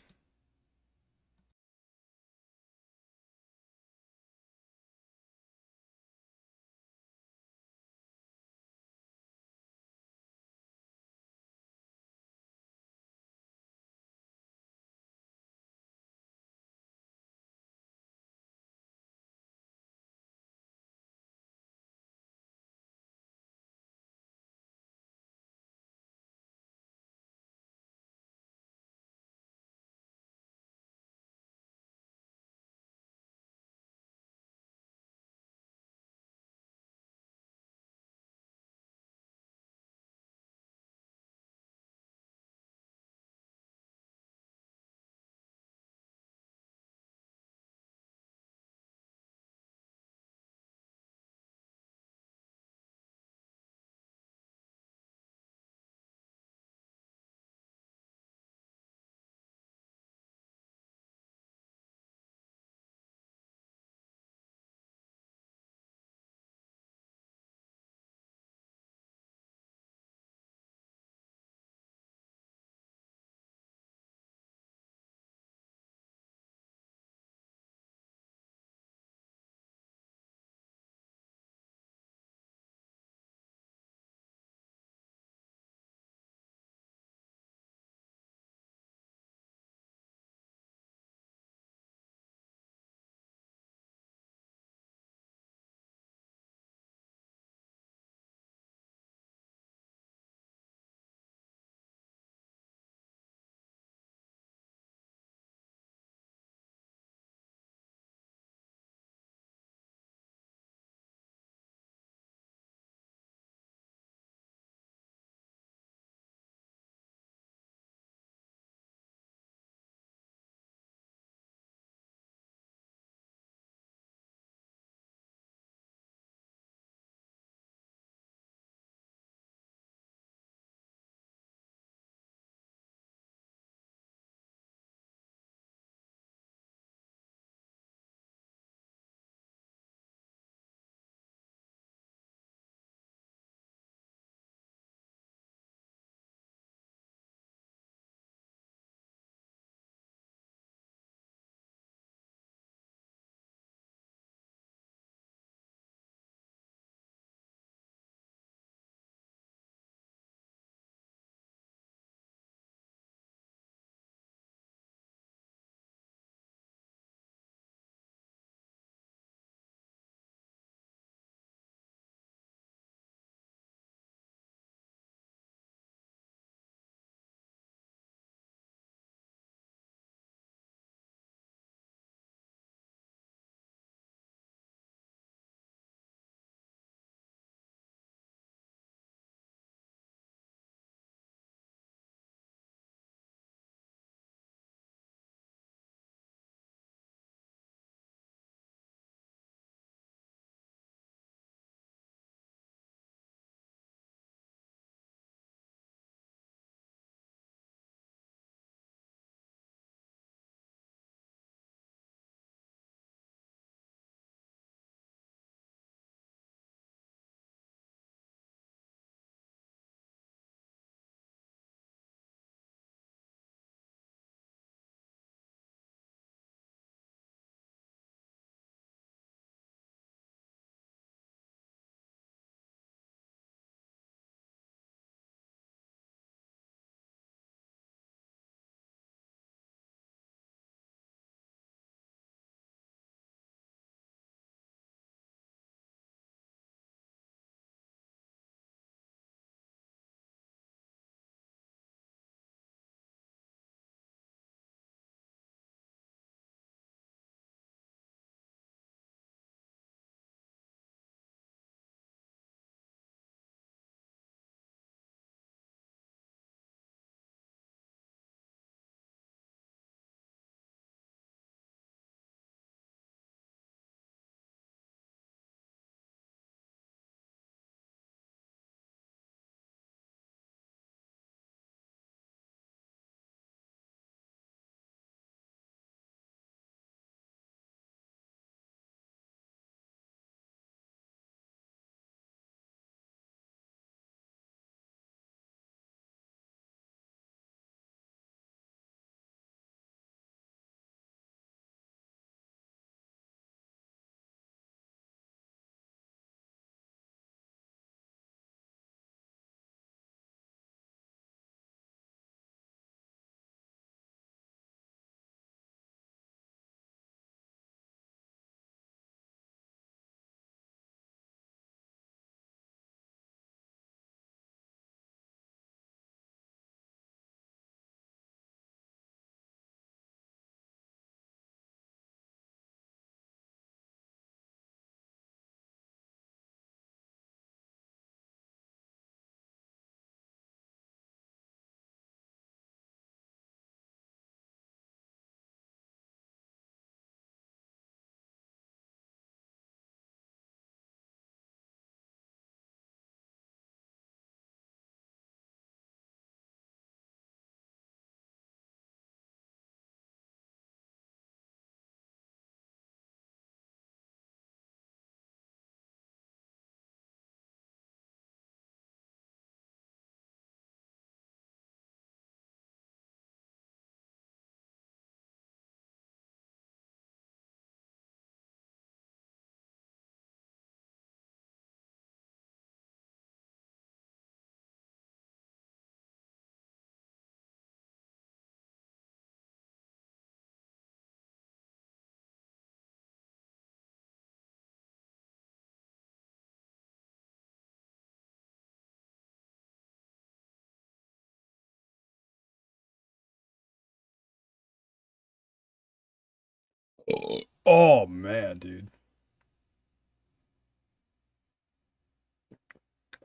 A: Oh man, dude.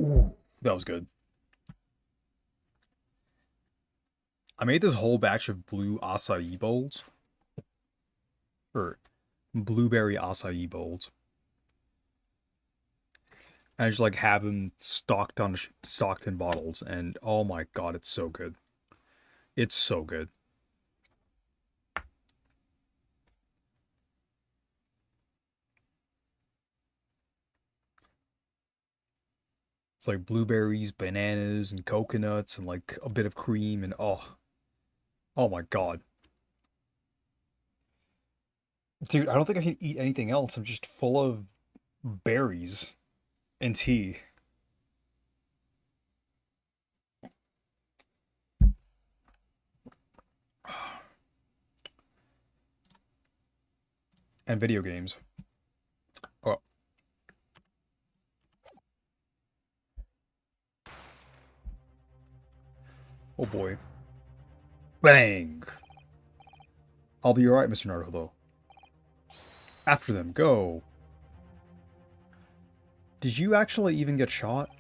A: Ooh, that was good. I made this whole batch of blue acai bowls, or blueberry acai bowls. And I just like have them stocked in bottles, and oh my god, it's so good. It's so good. It's like blueberries, bananas, and coconuts, and like a bit of cream, and oh my god, dude, I don't think I can eat anything else. I'm just full of berries and tea and video games. Oh, oh boy, bang! I'll be alright, Mr. Naruto. After them, go. Did you actually even get shot?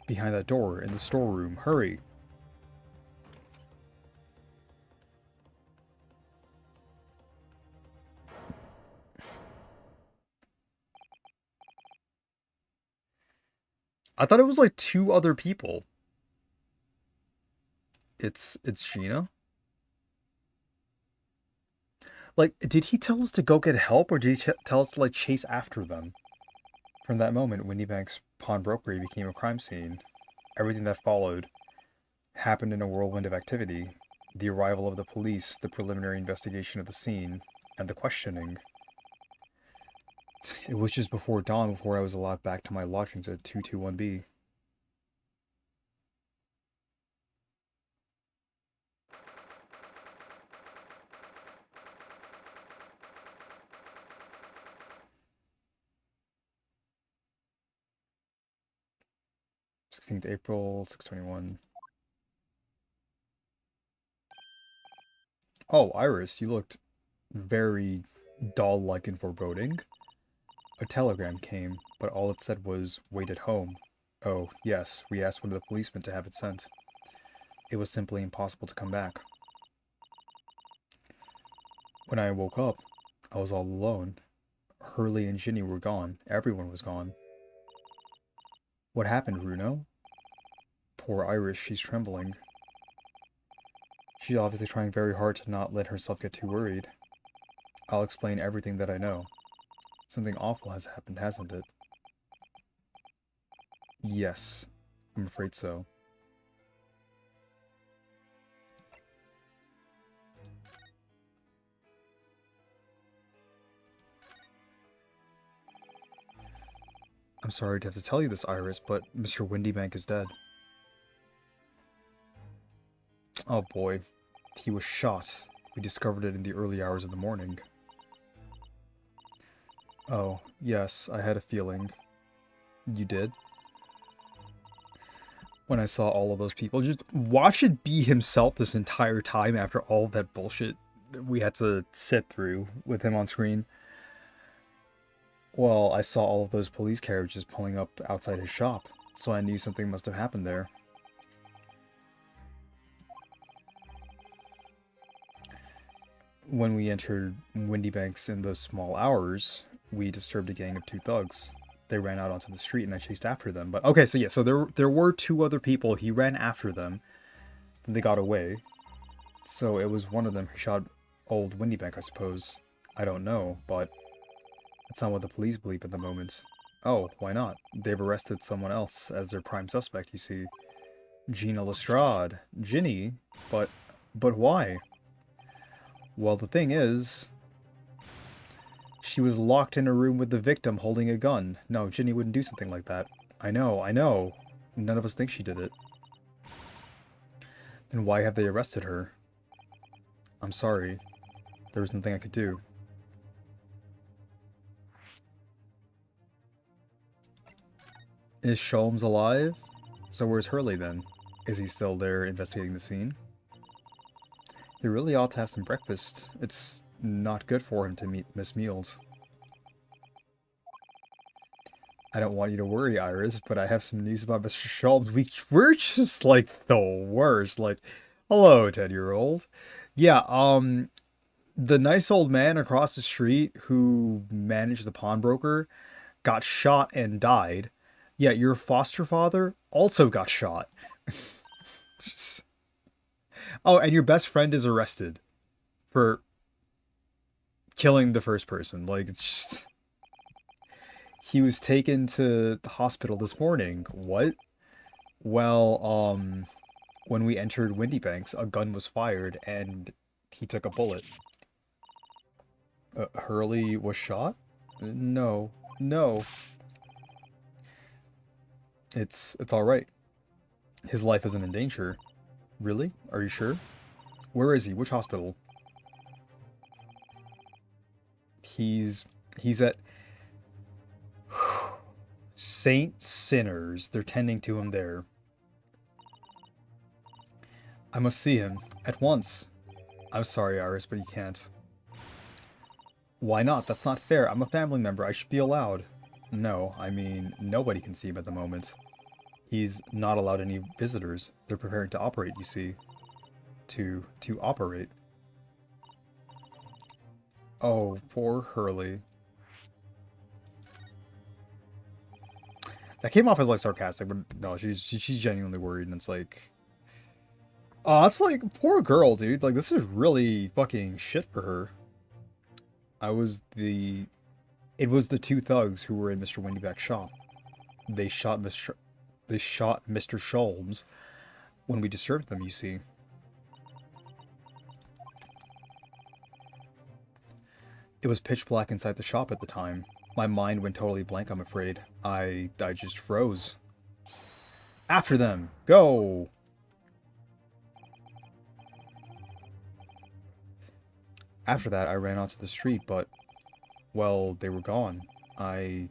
A: Behind that door in the storeroom. Hurry. I thought it was like two other people. It's Sheena. Like, did he tell us to go get help, or did he tell us to like chase after them? From that moment, Windybank's pawnbrokery became a crime scene. Everything that followed happened in a whirlwind of activity. The arrival of the police, the preliminary investigation of the scene, and the questioning. It was just before dawn before I was allowed back to my lodgings at 221B. April 16th, 621. Oh, Iris, you looked very doll-like and foreboding. A telegram came, but all it said was, "Wait at home." Oh, yes, we asked one of the policemen to have it sent. It was simply impossible to come back. When I woke up, I was all alone. Hurley and Ginny were gone. Everyone was gone. What happened, Runo? Poor Iris, she's trembling. She's obviously trying very hard to not let herself get too worried. I'll explain everything that I know. Something awful has happened, hasn't it? Yes, I'm afraid so. I'm sorry to have to tell you this, Iris, but Mr. Windybank is dead. Oh boy, he was shot. We discovered it in the early hours of the morning. Oh, yes, I had a feeling. You did? When I saw all of those people, just watch it be himself this entire time after all that bullshit we had to sit through with him on screen. Well, I saw all of those police carriages pulling up outside his shop, so I knew something must have happened there. When we entered Windybanks in those small hours, we disturbed a gang of two thugs. They ran out onto the street and I chased after them. But okay, so yeah, so there were two other people. He ran after them. Then they got away. So it was one of them who shot old Windybank, I suppose. I don't know, but that's not what the police believe at the moment. Oh, why not? They've arrested someone else as their prime suspect, you see. Gina Lestrade. Ginny? But why? Well, the thing is, she was locked in a room with the victim holding a gun. No, Ginny wouldn't do something like that. I know, I know. None of us think she did it. Then why have they arrested her? I'm sorry. There was nothing I could do. Is Sholmes alive? So where's Hurley then? Is he still there investigating the scene? He really ought to have some breakfast. It's not good for him to meet Miss Meals. I don't want you to worry, Iris, but I have some news about Mr. Sholmes. We're just like the worst. Like, hello, 10-year-old. Yeah, the nice old man across the street who managed the pawnbroker got shot and died. Yeah, your foster father also got shot. Oh, and your best friend is arrested for killing the first person. Like, it's just. He was taken to the hospital this morning. What? Well, when we entered Windy Banks, a gun was fired and he took a bullet. Hurley was shot? No. No. It's all right. His life isn't in danger. Really? Are you sure? Where is he? Which hospital? He's at Saint Sinners. They're tending to him there. I must see him at once. I'm sorry, Iris, but you can't. Why not? That's not fair. I'm a family member. I should be allowed. No, I mean, nobody can see him at the moment. He's not allowed any visitors. They're preparing to operate, you see. To operate. Oh, poor Hurley. That came off as like sarcastic, but no, she's genuinely worried, and it's like, oh, it's like poor girl, dude. Like this is really fucking shit for her. It was the two thugs who were in Mr. Windyback's shop. They shot Mr. Sholmes when we disturbed them, you see. It was pitch black inside the shop at the time. My mind went totally blank, I'm afraid. I just froze. After them! Go! After that, I ran onto the street, but, well, they were gone. I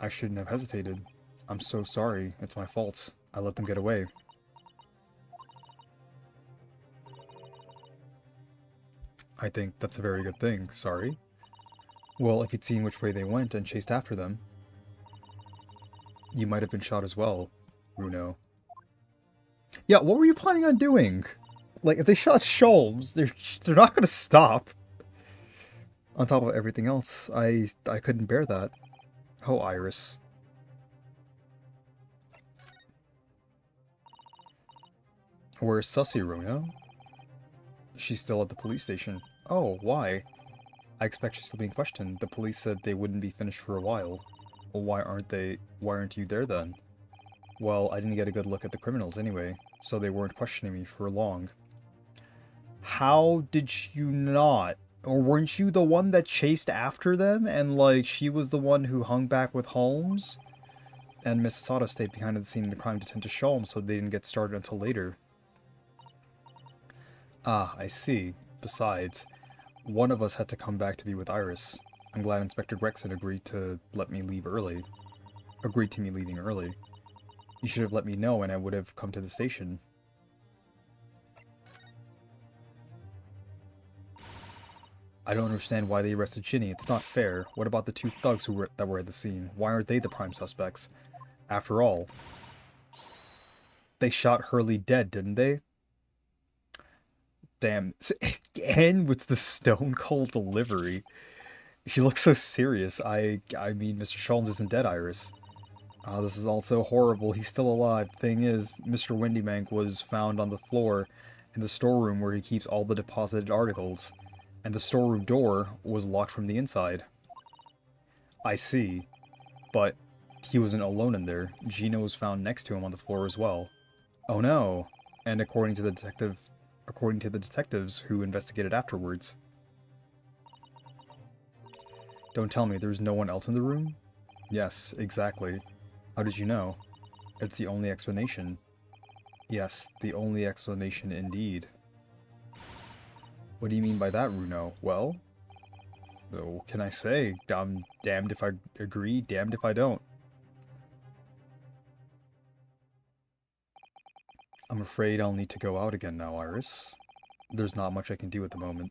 A: shouldn't have hesitated. I'm so sorry. It's my fault. I let them get away. I think that's a very good thing. Sorry. Well, if you'd seen which way they went and chased after them, you might have been shot as well, Runo. Yeah, what were you planning on doing? Like, if they shot Sholmes, they're not gonna stop. On top of everything else, I couldn't bear that. Oh, Iris. Where's Sussy, Runo? She's still at the police station. Oh, why? I expect she's still being questioned. The police said they wouldn't be finished for a while. Well, why aren't you there then? Well, I didn't get a good look at the criminals anyway, so they weren't questioning me for long. How did you not? Or weren't you the one that chased after them, and like, she was the one who hung back with Holmes? And Mrs. Otto stayed behind at the scene of the crime to tend to Sholmes, so they didn't get started until later. Ah, I see. Besides, one of us had to come back to be with Iris. I'm glad Inspector Gregson agreed to me leaving early. You should have let me know and I would have come to the station. I don't understand why they arrested Ginny. It's not fair. What about the two thugs that were at the scene? Why aren't they the prime suspects? After all, they shot Hurley dead, didn't they? Damn. And with the stone cold delivery. She looks so serious. I mean, Mr. Sholmes isn't dead, Iris. This is all so horrible. He's still alive. Thing is, Mr. Windybank was found on the floor in the storeroom where he keeps all the deposited articles. And the storeroom door was locked from the inside. I see. But he wasn't alone in there. Gino was found next to him on the floor as well. Oh no. And according to the detectives who investigated afterwards. Don't tell me there's no one else in the room? Yes, exactly. How did you know? It's the only explanation. Yes, the only explanation indeed. What do you mean by that, Runo? Well, what can I say? I'm damned if I agree, damned if I don't. I'm afraid I'll need to go out again now, Iris. There's not much I can do at the moment.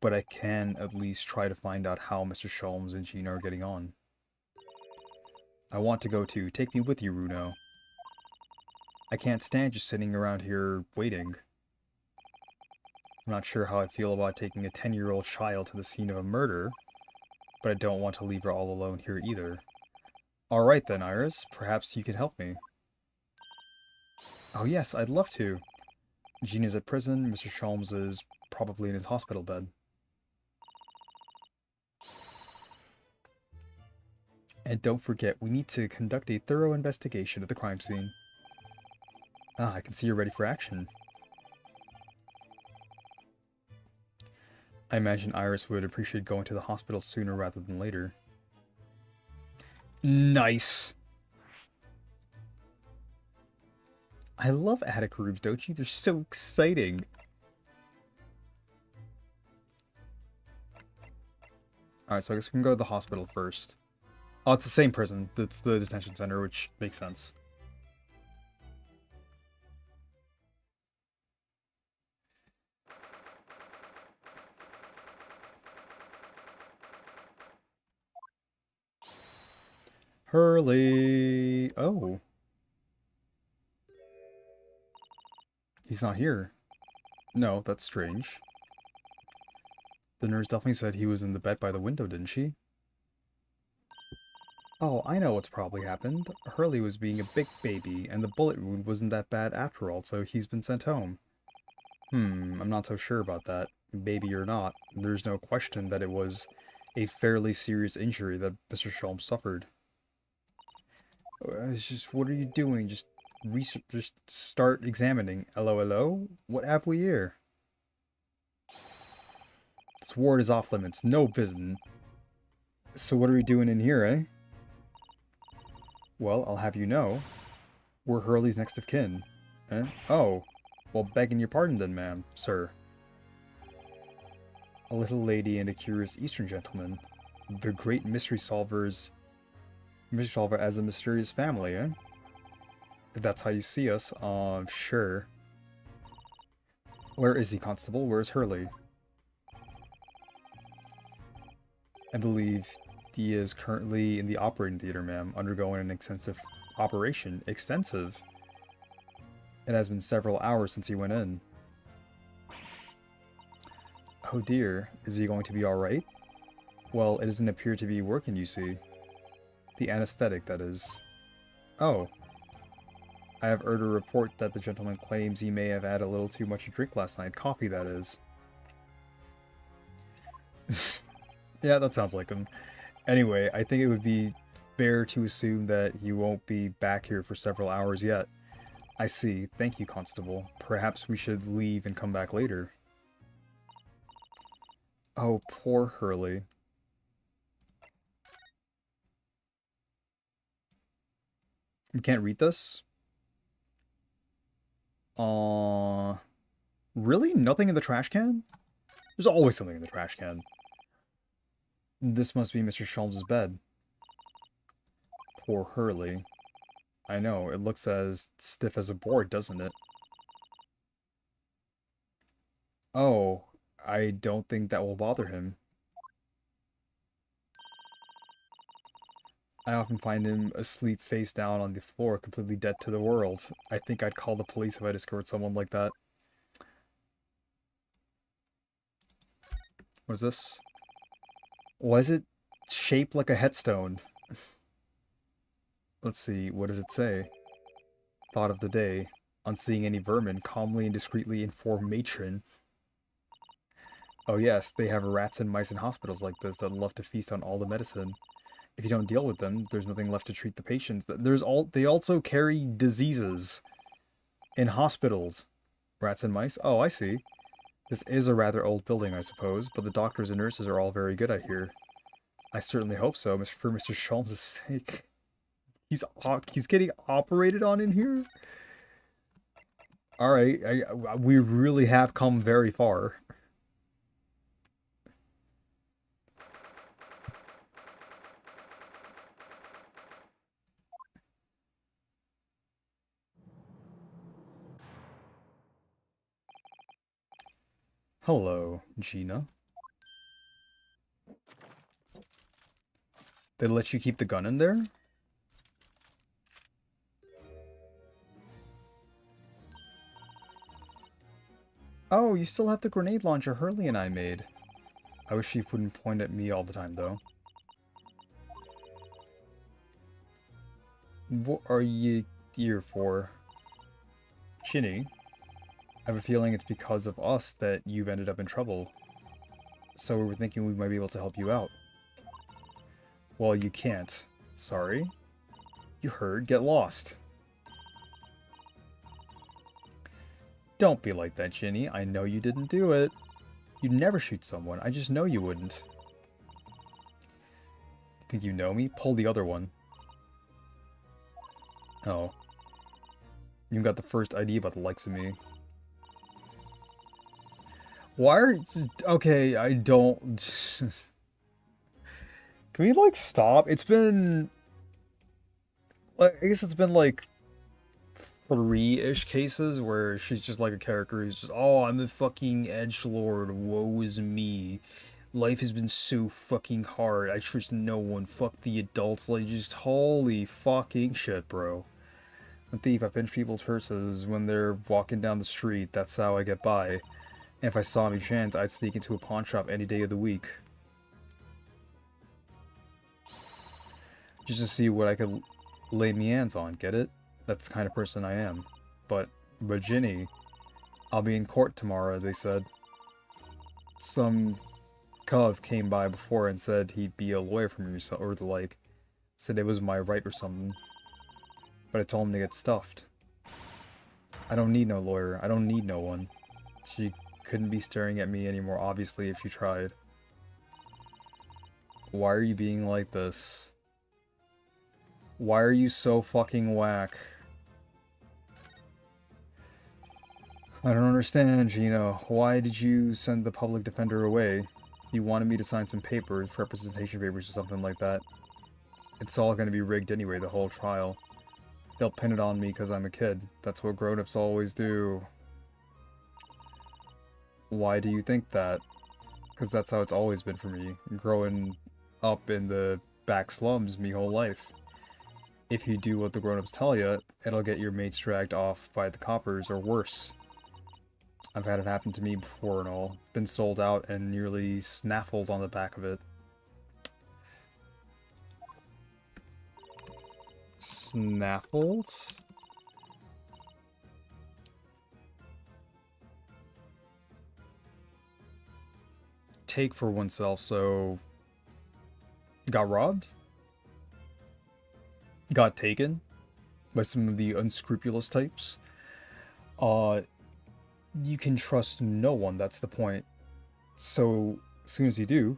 A: but I can at least try to find out how Mr. Sholmes and Gina are getting on. I want to go too. Take me with you, Runo. I can't stand just sitting around here waiting. I'm not sure how I feel about taking a 10-year-old child to the scene of a murder, but I don't want to leave her all alone here either. Alright then, Iris. Perhaps you can help me. Oh yes, I'd love to. Gina's at prison, Mr. Sholmes is probably in his hospital bed. And don't forget, we need to conduct a thorough investigation of the crime scene. Ah, I can see you're ready for action. I imagine Iris would appreciate going to the hospital sooner rather than later. Nice! I love attic rooms, don't you? They're so exciting. Alright, so I guess we can go to the hospital first. Oh, it's the same prison. It's the detention center, which makes sense. Hurley! Oh. He's not here. No, that's strange. The nurse definitely said he was in the bed by the window, didn't she? Oh, I know what's probably happened. Hurley was being a big baby, and the bullet wound wasn't that bad after all, so he's been sent home. I'm not so sure about that. Baby or not, there's no question that it was a fairly serious injury that Mr. Sholmes suffered. It's just, what are you doing? Just start examining. Hello, hello? What have we here? This ward is off limits. No visiting. So what are we doing in here, eh? Well, I'll have you know, we're Hurley's next of kin. Eh? Oh. Well, begging your pardon then, ma'am, sir. A little lady and a curious Eastern gentleman. The great mystery solver as a mysterious family, eh? If that's how you see us, sure. Where is he, Constable? Where's Hurley? I believe he is currently in the operating theater, ma'am, undergoing an extensive operation. Extensive? It has been several hours since he went in. Oh dear, is he going to be alright? Well, it doesn't appear to be working, you see. The anesthetic, that is. Oh. I have heard a report that the gentleman claims he may have had a little too much to drink last night. Coffee, that is. Yeah, that sounds like him. Anyway, I think it would be fair to assume that he won't be back here for several hours yet. I see. Thank you, Constable. Perhaps we should leave and come back later. Oh, poor Hurley. You can't read this? Really? Nothing in the trash can? There's always something in the trash can. This must be Mr. Sholmes' bed. Poor Hurley. I know, it looks as stiff as a board, doesn't it? Oh, I don't think that will bother him. I often find him asleep face down on the floor, completely dead to the world. I think I'd call the police if I discovered someone like that. What is this? Why is it shaped like a headstone? Let's see, what does it say? Thought of the day. On seeing any vermin, calmly and discreetly inform matron. Oh yes, they have rats and mice in hospitals like this that love to feast on all the medicine. If you don't deal with them, there's nothing left to treat the patients. They also carry diseases in hospitals. Rats and mice? Oh, I see. This is a rather old building, I suppose, but the doctors and nurses are all very good, I hear. I certainly hope so, for Mr. Sholmes' sake. He's getting operated on in here? Alright, we really have come very far. Hello, Gina. They let you keep the gun in there? Oh, you still have the grenade launcher Hurley and I made. I wish she wouldn't point at me all the time, though. What are you here for? Shinny, I have a feeling it's because of us that you've ended up in trouble. So we were thinking we might be able to help you out. Well, you can't. Sorry. You heard, get lost. Don't be like that, Shinny. I know you didn't do it. You'd never shoot someone. I just know you wouldn't. Think you know me? Pull the other one. Oh. You got the first idea about the likes of me. Why are... Okay, I don't... Can we, like, stop? It's been... I guess it's been, like, 3-ish cases where she's just like a character who's just, oh, I'm the fucking edgelord, woe is me. Life has been so fucking hard, I trust no one, fuck the adults, like, just holy fucking shit, bro. I'm a thief, I pinch people's purses when they're walking down the street, that's how I get by. And if I saw me chance, I'd sneak into a pawn shop any day of the week. Just to see what I could lay me hands on, get it? That's the kind of person I am. But Ginny, I'll be in court tomorrow, they said. Some cov came by before and said he'd be a lawyer for me or the like. Said it was my right or something. But I told him to get stuffed. I don't need no lawyer. I don't need no one. She couldn't be staring at me anymore, obviously, if she tried. Why are you being like this? Why are you so fucking whack? I don't understand, Gino. Why did you send the public defender away? You wanted me to sign some papers, representation papers or something like that. It's all gonna be rigged anyway, the whole trial. They'll pin it on me because I'm a kid. That's what grown-ups always do. Why do you think that? Because that's how it's always been for me, growing up in the back slums me whole life. If you do what the grown-ups tell you, it'll get your mates dragged off by the coppers or worse. I've had it happen to me before and all. Been sold out and nearly snaffled on the back of it. Snaffled? Take for oneself, so... Got robbed? Got taken? By some of the unscrupulous types? You can trust no one, that's the point. So, as soon as you do,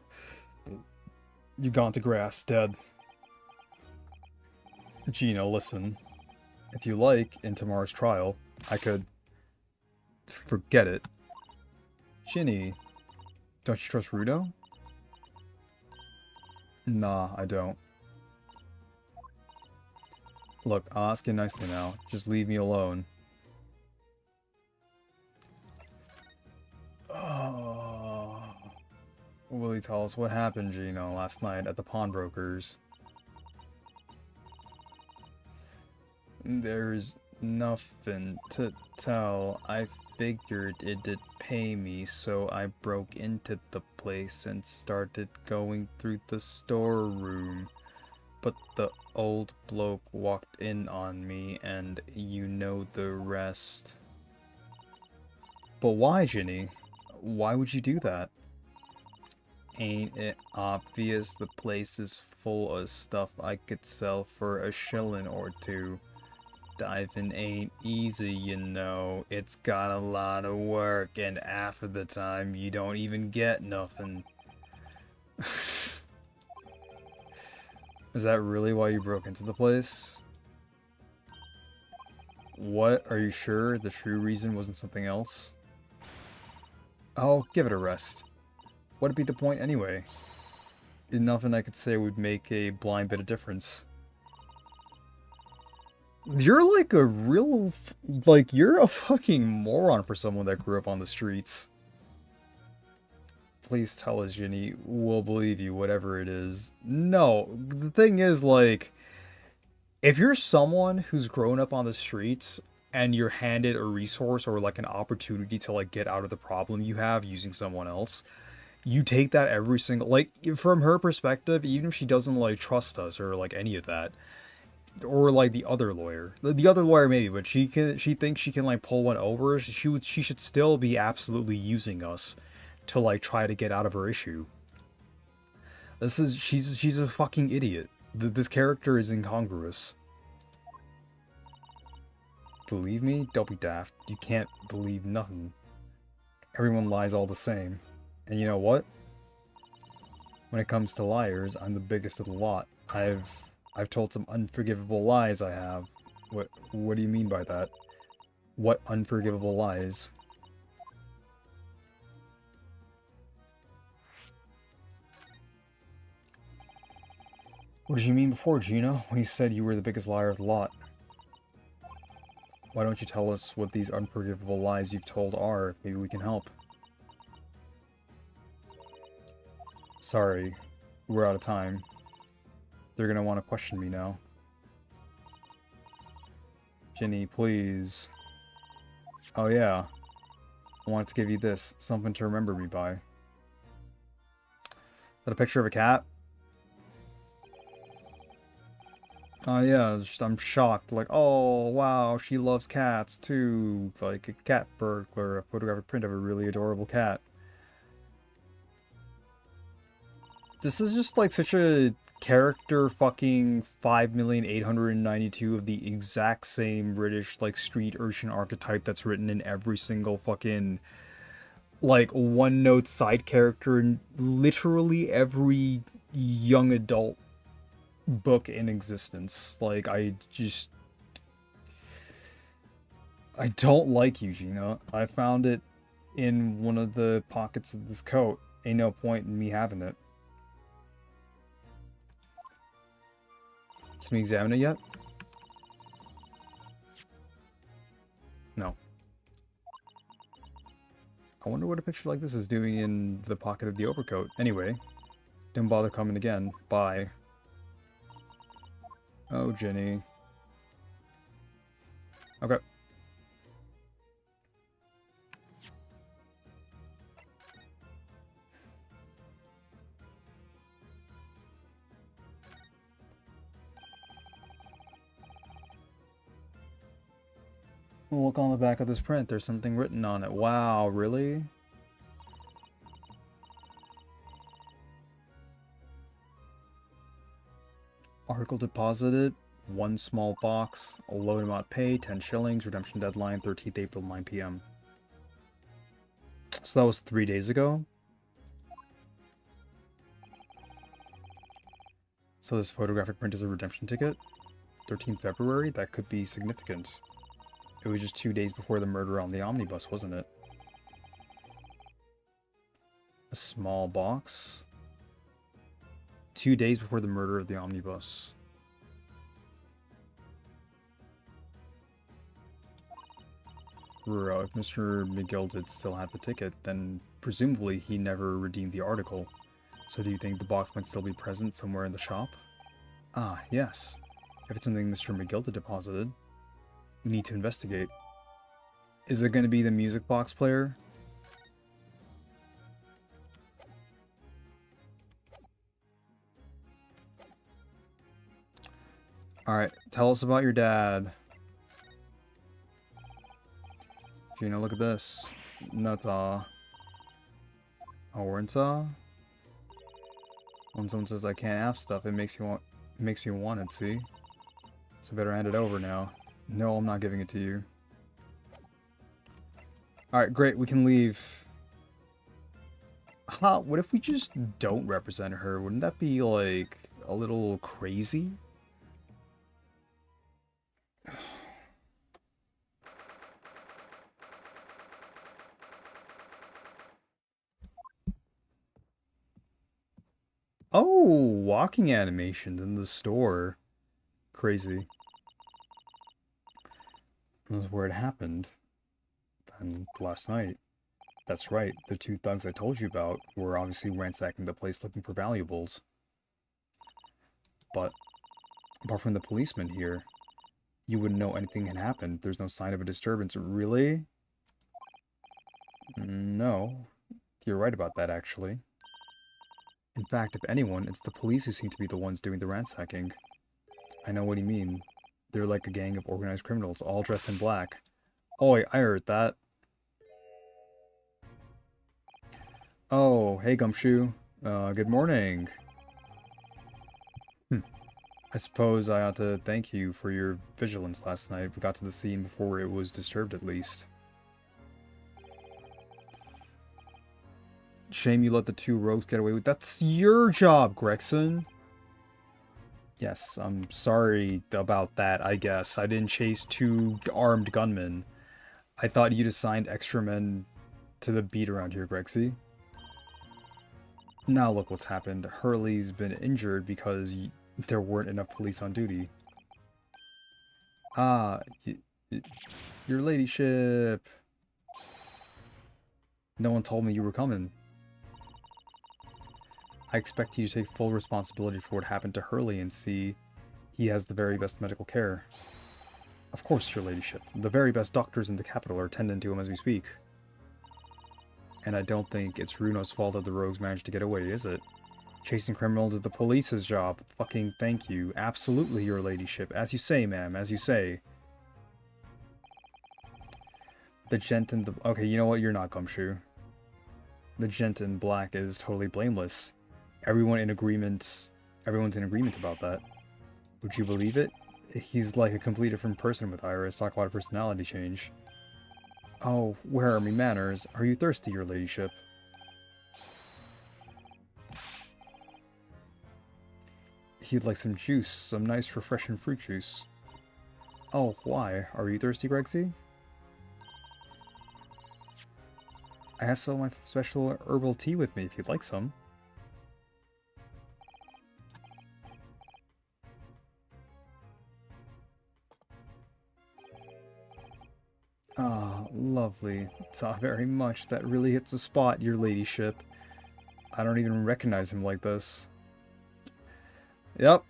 A: you're gone to grass, dead. Gino, listen. If you like, in tomorrow's trial, I could... Forget it. Ginny, don't you trust Rudo? Nah, I don't. Look, I'll ask you nicely now. Just leave me alone. Oh. Will you tell us what happened, Gino, last night at the pawnbroker's? There's nothing to tell. I figured it'd pay me, so I broke into the place and started going through the storeroom. But the old bloke walked in on me, and you know the rest. But why, Ginny? Why would you do that? Ain't it obvious the place is full of stuff I could sell for a shilling or two? Diving ain't easy, you know. It's got a lot of work, and half of the time you don't even get nothing. Is that really why you broke into the place? What? Are you sure the true reason wasn't something else? Oh, give it a rest. What'd be the point anyway? Nothing I could say would make a blind bit of difference. You're like a real... Like, you're a fucking moron for someone that grew up on the streets. please tell us, Ginny. We'll believe you, whatever it is. No, the thing is, like, if you're someone who's grown up on the streets and you're handed a resource or like an opportunity to like get out of the problem you have using someone else, you take that every single like from her perspective, even if she doesn't like trust us or like any of that, or like the other lawyer. The other lawyer maybe, but she thinks she can like pull one over. She should still be absolutely using us to like try to get out of her issue. She's a fucking idiot. This character is incongruous. Believe me? Don't be daft. You can't believe nothing. Everyone lies all the same. And you know what? When it comes to liars, I'm the biggest of the lot. I've told some unforgivable lies, I have. What do you mean by that? What unforgivable lies? What did you mean before, Gino, when you said you were the biggest liar of the lot? Why don't you tell us what these unforgivable lies you've told are? Maybe we can help. Sorry, we're out of time. They're gonna want to question me now. Ginny, please. Oh yeah. I wanted to give you this. Something to remember me by. Is that a picture of a cat? Oh yeah, I'm shocked. Like, oh wow, she loves cats too. Like a cat burglar, a photographic print of a really adorable cat. This is just like such a character fucking 5,892 of the exact same British like street urchin archetype that's written in every single fucking like one note side character in literally every young adult book in existence. Like I don't like Eugenia. I found it in one of the pockets of this coat. Ain't no point in me having it. Can we examine it yet? No. I wonder what a picture like this is doing in the pocket of the overcoat. Anyway, don't bother coming again. Bye. Oh, Jenny. Okay. Look on the back of this print. There's something written on it. Wow, really? Article deposited. One small box. A loan amount paid. 10 shillings. Redemption deadline 13th April 9 p.m. So that was 3 days ago. So this photographic print is a redemption ticket. 13th February? That could be significant. It was just 2 days before the murder on the omnibus, wasn't it? A small box. 2 days before the murder of the omnibus. If Mr. McGill did still have the ticket, then presumably he never redeemed the article. So do you think the box might still be present somewhere in the shop? Ah, yes. If it's something Mr. McGill deposited, we need to investigate. Is it going to be the music box player? Alright, tell us about your dad. Gina, look at this. Nata. Orinta. When someone says I can't have stuff, it makes me want it, see? So I better hand it over now. No, I'm not giving it to you. Alright, great, we can leave. Huh, what if we just don't represent her? Wouldn't that be, like, a little crazy? Oh, walking animations in the store. Crazy. That was where it happened. Then last night. That's right, the two thugs I told you about were obviously ransacking the place looking for valuables. But, apart from the policeman here, you wouldn't know anything had happened. There's no sign of a disturbance. Really? No. You're right about that, actually. In fact, if anyone, it's the police who seem to be the ones doing the ransacking. I know what you mean. They're like a gang of organized criminals, all dressed in black. Oi, I heard that. Oh, hey Gumshoe. Good morning. I suppose I ought to thank you for your vigilance last night. We got to the scene before it was disturbed, at least. Shame you let the two rogues get away with... That's your job, Gregson! Yes, I'm sorry about that, I guess. I didn't chase two armed gunmen. I thought you'd assigned extra men to the beat around here, Grexy. Now look what's happened. Hurley's been injured because there weren't enough police on duty. Ah, your ladyship. No one told me you were coming. I expect you to take full responsibility for what happened to Hurley and see he has the very best medical care. Of course, your ladyship. The very best doctors in the capital are tending to him as we speak. And I don't think it's Runo's fault that the rogues managed to get away, is it? Chasing criminals is the police's job. Fucking thank you. Absolutely, your ladyship. As you say, ma'am. As you say. The gent in the... Okay, you know what? You're not Gumshoe. The gent in black is totally blameless. Everyone's in agreement about that. Would you believe it? He's like a completely different person with Iris. Talk about a personality change. Oh, where are me manners? Are you thirsty, your ladyship? He'd like some juice, some nice refreshing fruit juice. Oh, why? Are you thirsty, Grexy? I have some of my special herbal tea with me if you'd like some. Ah, lovely. Saw very much. That really hits the spot, your ladyship. I don't even recognize him like this. Yep.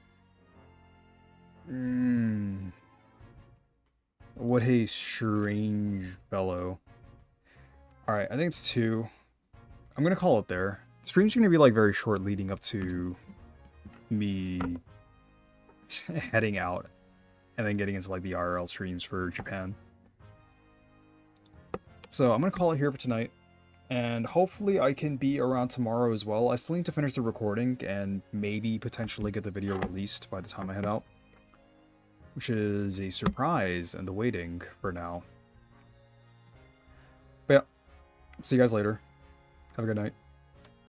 A: What a strange fellow. Alright, I think it's 2. I'm gonna call it there. Streams are gonna be like very short leading up to me heading out and then getting into like the IRL streams for Japan. So I'm gonna call it here for tonight, and hopefully I can be around tomorrow as well. I still need to finish the recording and maybe potentially get the video released by the time I head out, which is a surprise in the waiting for now. But yeah, see you guys later. Have a good night.